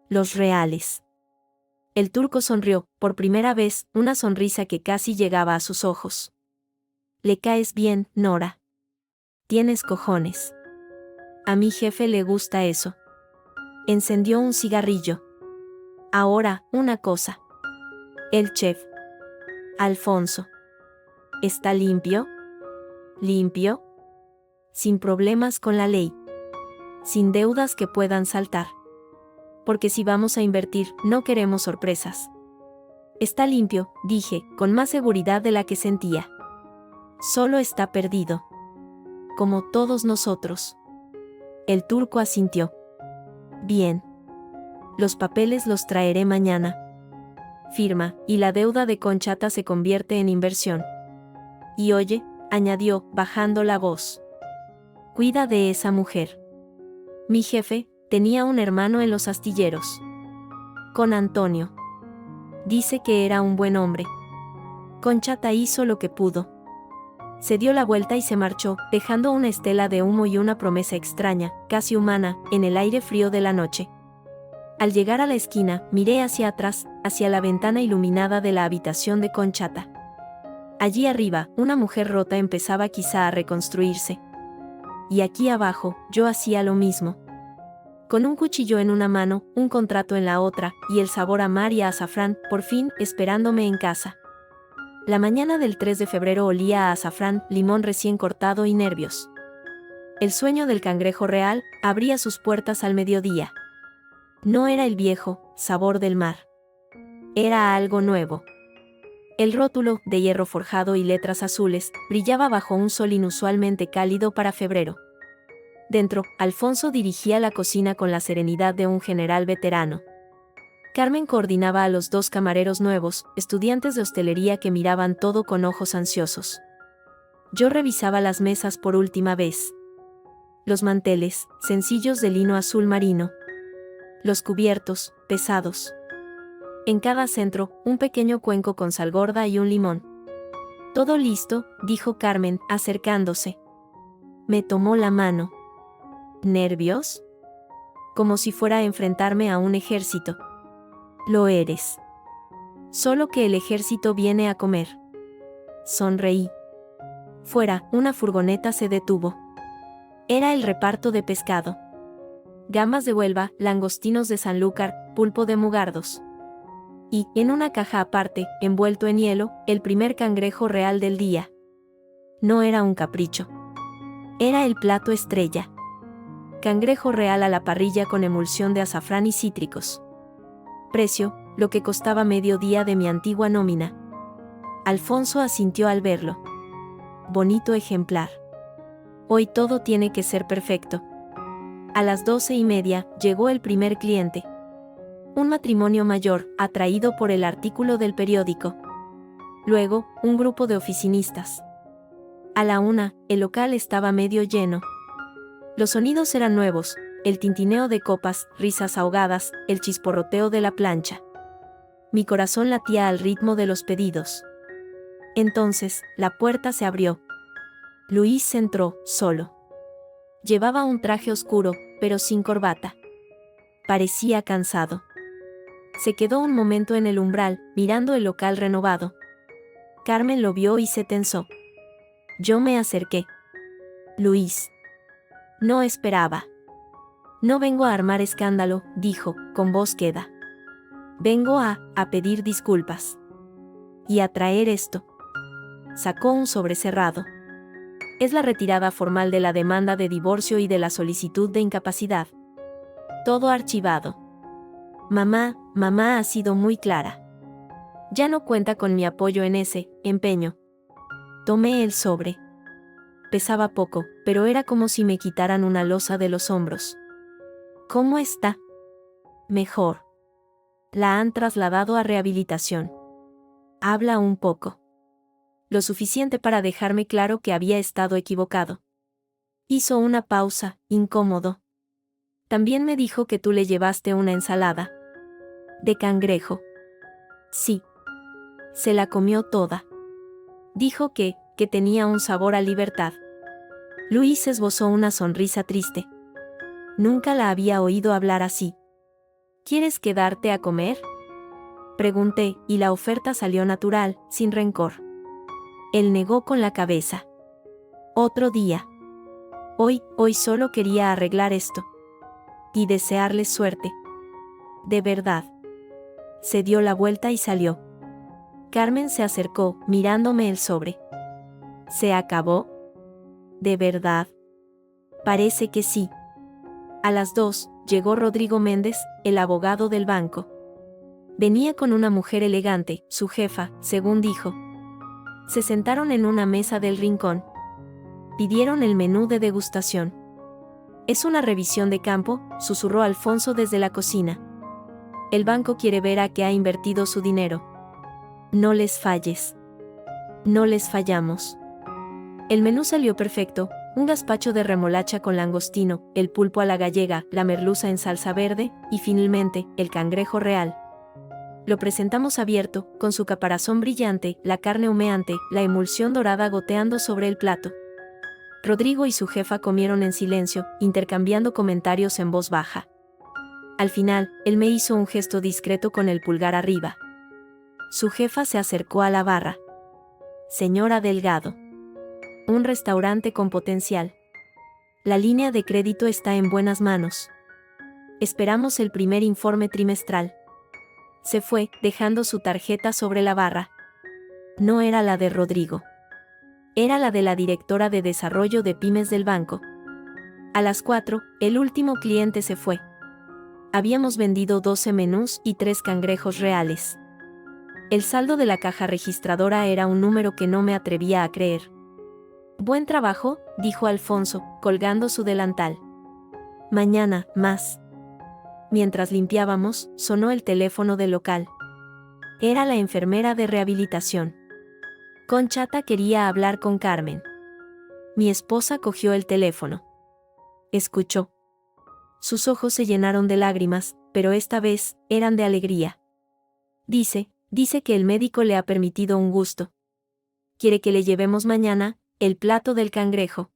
Los reales. El turco sonrió, por primera vez, una sonrisa que casi llegaba a sus ojos. Le caes bien, Nora. Tienes cojones. A mi jefe le gusta eso. Encendió un cigarrillo. Ahora, una cosa. El chef. Alfonso. ¿Está limpio? ¿Limpio? Sin problemas con la ley. Sin deudas que puedan saltar. Porque si vamos a invertir, no queremos sorpresas. Está limpio, dije, con más seguridad de la que sentía. Solo está perdido. Como todos nosotros. El turco asintió. Bien. Los papeles los traeré mañana. Firma, y la deuda de Conchata se convierte en inversión. Y oye, añadió, bajando la voz. Cuida de esa mujer. Mi jefe tenía un hermano en los astilleros. Con Antonio. Dice que era un buen hombre. Conchata hizo lo que pudo. Se dio la vuelta y se marchó, dejando una estela de humo y una promesa extraña, casi humana, en el aire frío de la noche. Al llegar a la esquina, miré hacia atrás, hacia la ventana iluminada de la habitación de Conchata. Allí arriba, una mujer rota empezaba quizá a reconstruirse. Y aquí abajo, yo hacía lo mismo. Con un cuchillo en una mano, un contrato en la otra, y el sabor a mar y a azafrán, por fin, esperándome en casa. La mañana del 3 de febrero olía a azafrán, limón recién cortado y nervios. El sueño del cangrejo real abría sus puertas al mediodía. No era el viejo sabor del mar. Era algo nuevo. El rótulo, de hierro forjado y letras azules, brillaba bajo un sol inusualmente cálido para febrero. Dentro, Alfonso dirigía la cocina con la serenidad de un general veterano. Carmen coordinaba a los dos camareros nuevos, estudiantes de hostelería que miraban todo con ojos ansiosos. Yo revisaba las mesas por última vez. Los manteles, sencillos de lino azul marino. Los cubiertos, pesados. En cada centro, un pequeño cuenco con sal gorda y un limón. Todo listo, dijo Carmen, acercándose. Me tomó la mano. ¿Nervios? Como si fuera a enfrentarme a un ejército. Lo eres. Solo que el ejército viene a comer. Sonreí. Fuera, una furgoneta se detuvo. Era el reparto de pescado. Gambas de Huelva, langostinos de Sanlúcar, pulpo de Mugardos. Y, en una caja aparte, envuelto en hielo, el primer cangrejo real del día. No era un capricho. Era el plato estrella. Cangrejo real a la parrilla con emulsión de azafrán y cítricos. Precio, lo que costaba medio día de mi antigua nómina. Alfonso asintió al verlo. Bonito ejemplar. Hoy todo tiene que ser perfecto. A las 12:30 llegó el primer cliente. Un matrimonio mayor, atraído por el artículo del periódico. Luego, un grupo de oficinistas. A la 1, el local estaba medio lleno. Los sonidos eran nuevos, el tintineo de copas, risas ahogadas, el chisporroteo de la plancha. Mi corazón latía al ritmo de los pedidos. Entonces, la puerta se abrió. Luis entró, solo. Llevaba un traje oscuro, pero sin corbata. Parecía cansado. Se quedó un momento en el umbral, mirando el local renovado. Carmen lo vio y se tensó. Yo me acerqué. Luis. No esperaba. No vengo a armar escándalo, dijo, con voz queda. Vengo a pedir disculpas. Y a traer esto. Sacó un sobre cerrado. Es la retirada formal de la demanda de divorcio y de la solicitud de incapacidad. Todo archivado. Mamá ha sido muy clara. Ya no cuenta con mi apoyo en ese empeño. Tomé el sobre. Pesaba poco, pero era como si me quitaran una losa de los hombros. ¿Cómo está? Mejor. La han trasladado a rehabilitación. Habla un poco. Lo suficiente para dejarme claro que había estado equivocado. Hizo una pausa, incómodo. También me dijo que tú le llevaste una ensalada. ¿De cangrejo? Sí. Se la comió toda. Dijo que tenía un sabor a libertad. Luis esbozó una sonrisa triste. Nunca la había oído hablar así. ¿Quieres quedarte a comer?, pregunté, y la oferta salió natural, sin rencor. Él negó con la cabeza. Otro día. Hoy solo quería arreglar esto. Y desearles suerte. De verdad. Se dio la vuelta y salió. Carmen se acercó, mirándome el sobre. ¿Se acabó? ¿De verdad? Parece que sí. A las 2, llegó Rodrigo Méndez, el abogado del banco. Venía con una mujer elegante, su jefa, según dijo. Se sentaron en una mesa del rincón. Pidieron el menú de degustación. Es una revisión de campo, susurró Alfonso desde la cocina. El banco quiere ver a qué ha invertido su dinero. No les falles. No les fallamos. El menú salió perfecto, un gazpacho de remolacha con langostino, el pulpo a la gallega, la merluza en salsa verde, y finalmente, el cangrejo real. Lo presentamos abierto, con su caparazón brillante, la carne humeante, la emulsión dorada goteando sobre el plato. Rodrigo y su jefa comieron en silencio, intercambiando comentarios en voz baja. Al final, él me hizo un gesto discreto con el pulgar arriba. Su jefa se acercó a la barra. Señora Delgado. Un restaurante con potencial. La línea de crédito está en buenas manos. Esperamos el primer informe trimestral. Se fue, dejando su tarjeta sobre la barra. No era la de Rodrigo. Era la de la directora de desarrollo de pymes del banco. A las 4, el último cliente se fue. Habíamos vendido 12 menús y 3 cangrejos reales. El saldo de la caja registradora era un número que no me atrevía a creer. Buen trabajo, dijo Alfonso, colgando su delantal. Mañana, más. Mientras limpiábamos, sonó el teléfono del local. Era la enfermera de rehabilitación. Conchata quería hablar con Carmen. Mi esposa cogió el teléfono. Escuchó. Sus ojos se llenaron de lágrimas, pero esta vez, eran de alegría. Dice que el médico le ha permitido un gusto. Quiere que le llevemos mañana el plato del cangrejo.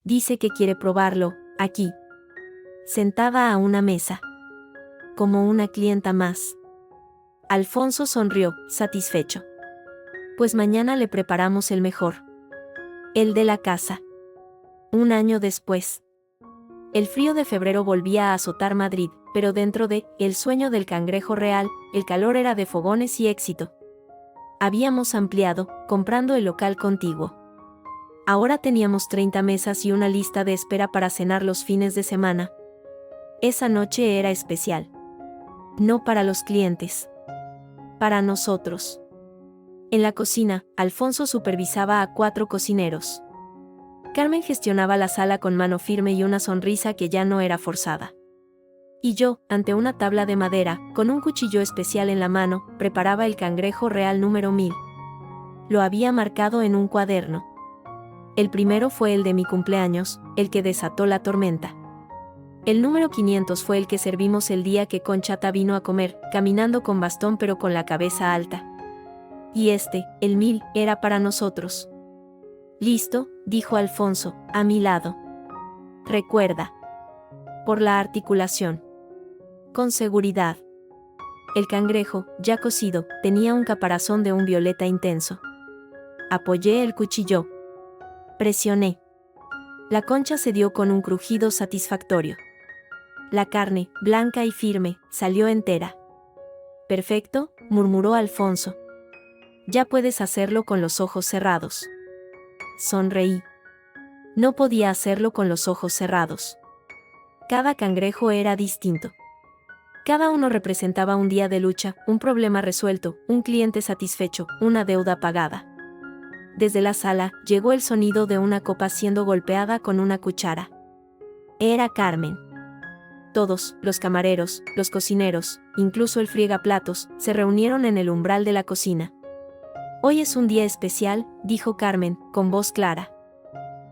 Dice que quiere probarlo, aquí. Sentada a una mesa. Como una clienta más. Alfonso sonrió, satisfecho. Pues mañana le preparamos el mejor. El de la casa. Un año después. El frío de febrero volvía a azotar Madrid, pero dentro de el sueño del cangrejo real, el calor era de fogones y éxito. Habíamos ampliado, comprando el local contiguo. Ahora teníamos 30 mesas y una lista de espera para cenar los fines de semana. Esa noche era especial. No para los clientes. Para nosotros. En la cocina, Alfonso supervisaba a 4 cocineros. Carmen gestionaba la sala con mano firme y una sonrisa que ya no era forzada. Y yo, ante una tabla de madera, con un cuchillo especial en la mano, preparaba el cangrejo real número 1000. Lo había marcado en un cuaderno. El primero fue el de mi cumpleaños, el que desató la tormenta. El número 500 fue el que servimos el día que Conchata vino a comer, caminando con bastón pero con la cabeza alta. Y el 1000, era para nosotros. Listo, dijo Alfonso, a mi lado. Recuerda. Por la articulación. Con seguridad. El cangrejo, ya cocido, tenía un caparazón de un violeta intenso. Apoyé el cuchillo. Presioné. La concha se dio con un crujido satisfactorio. La carne, blanca y firme, salió entera. Perfecto, murmuró Alfonso. Ya puedes hacerlo con los ojos cerrados. Sonreí. No podía hacerlo con los ojos cerrados. Cada cangrejo era distinto. Cada uno representaba un día de lucha, un problema resuelto, un cliente satisfecho, una deuda pagada. Desde la sala, llegó el sonido de una copa siendo golpeada con una cuchara. Era Carmen. Todos, los camareros, los cocineros, incluso el friegaplatos, se reunieron en el umbral de la cocina. Hoy es un día especial, dijo Carmen, con voz clara.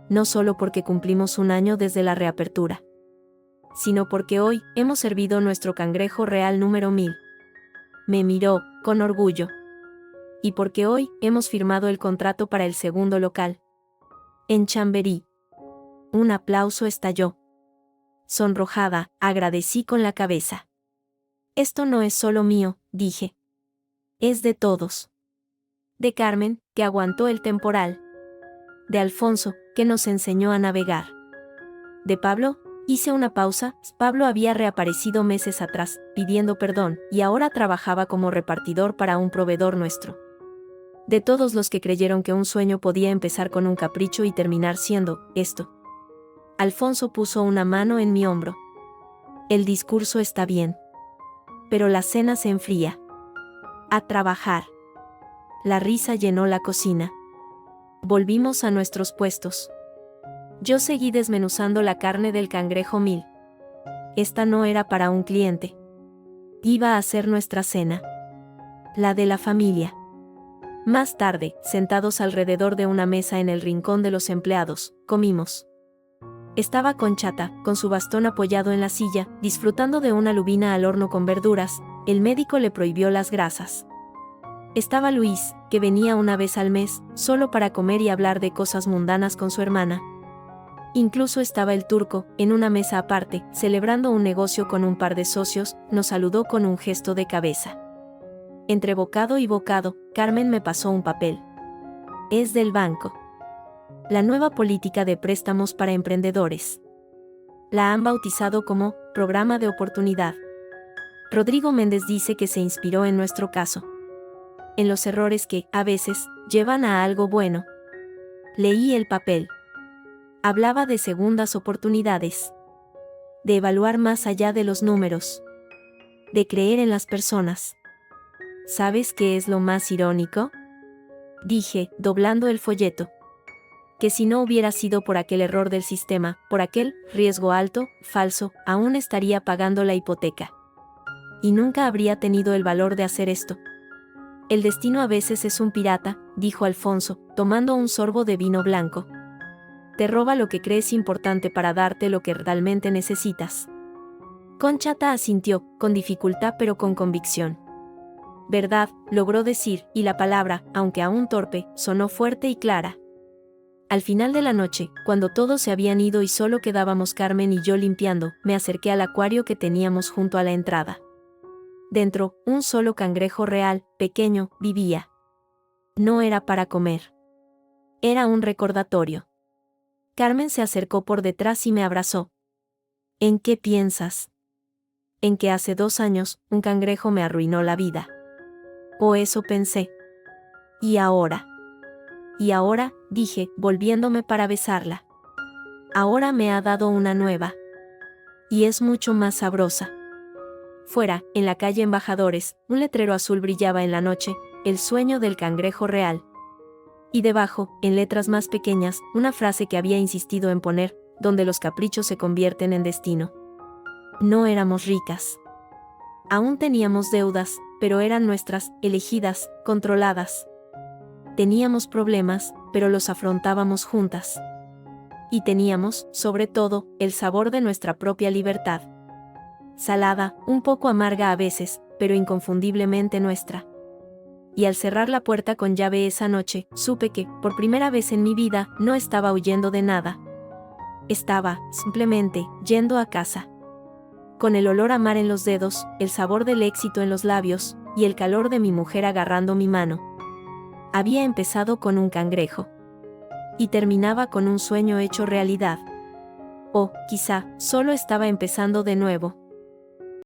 No solo porque cumplimos un año desde la reapertura. sino porque hoy hemos servido nuestro cangrejo real número 1000. Me miró, con orgullo. Y porque hoy hemos firmado el contrato para el segundo local. En Chamberí. Un aplauso estalló. Sonrojada, agradecí con la cabeza. Esto no es solo mío, dije. Es de todos. De Carmen, que aguantó el temporal. De Alfonso, que nos enseñó a navegar. De Pablo, hice una pausa. Pablo había reaparecido meses atrás, pidiendo perdón, y ahora trabajaba como repartidor para un proveedor nuestro. De todos los que creyeron que un sueño podía empezar con un capricho y terminar siendo esto. Alfonso puso una mano en mi hombro. El discurso está bien. Pero la cena se enfría. A trabajar. La risa llenó la cocina. Volvimos a nuestros puestos. Yo seguí desmenuzando la carne del cangrejo 1000. Esta no era para un cliente. Iba a ser nuestra cena. La de la familia. Más tarde, sentados alrededor de una mesa en el rincón de los empleados, comimos. Estaba Conchata, con su bastón apoyado en la silla, disfrutando de una lubina al horno con verduras. El médico le prohibió las grasas. Estaba Luis, que venía una vez al mes, solo para comer y hablar de cosas mundanas con su hermana. Incluso estaba el turco, en una mesa aparte, celebrando un negocio con un par de socios. Nos saludó con un gesto de cabeza. Entre bocado y bocado, Carmen me pasó un papel. Es del banco. La nueva política de préstamos para emprendedores. La han bautizado como Programa de Oportunidad. Rodrigo Méndez dice que se inspiró en nuestro caso. En los errores que, a veces, llevan a algo bueno. Leí el papel. Hablaba de segundas oportunidades. De evaluar más allá de los números. De creer en las personas. ¿Sabes qué es lo más irónico? Dije, doblando el folleto. Que si no hubiera sido por aquel error del sistema, por aquel riesgo alto, falso, aún estaría pagando la hipoteca. Y nunca habría tenido el valor de hacer esto. El destino a veces es un pirata, dijo Alfonso, tomando un sorbo de vino blanco. Te roba lo que crees importante para darte lo que realmente necesitas. Conchata asintió, con dificultad pero con convicción. Verdad, logró decir, y la palabra, aunque aún torpe, sonó fuerte y clara. Al final de la noche, cuando todos se habían ido y solo quedábamos Carmen y yo limpiando, me acerqué al acuario que teníamos junto a la entrada. Dentro, un solo cangrejo real, pequeño, vivía. No era para comer. Era un recordatorio. Carmen se acercó por detrás y me abrazó. ¿En qué piensas? En que hace 2 años, un cangrejo me arruinó la vida. O eso pensé. ¿Y ahora? Y ahora, dije, volviéndome para besarla. Ahora me ha dado una nueva. Y es mucho más sabrosa. Fuera, en la calle Embajadores, un letrero azul brillaba en la noche, el sueño del cangrejo real. Y debajo, en letras más pequeñas, una frase que había insistido en poner, donde los caprichos se convierten en destino. No éramos ricas. Aún teníamos deudas, pero eran nuestras, elegidas, controladas. Teníamos problemas, pero los afrontábamos juntas. Y teníamos, sobre todo, el sabor de nuestra propia libertad. Salada, un poco amarga a veces, pero inconfundiblemente nuestra. Y al cerrar la puerta con llave esa noche, supe que, por primera vez en mi vida, no estaba huyendo de nada. Estaba, simplemente, yendo a casa. Con el olor a mar en los dedos, el sabor del éxito en los labios, y el calor de mi mujer agarrando mi mano. Había empezado con un cangrejo. Y terminaba con un sueño hecho realidad. O, quizá, solo estaba empezando de nuevo.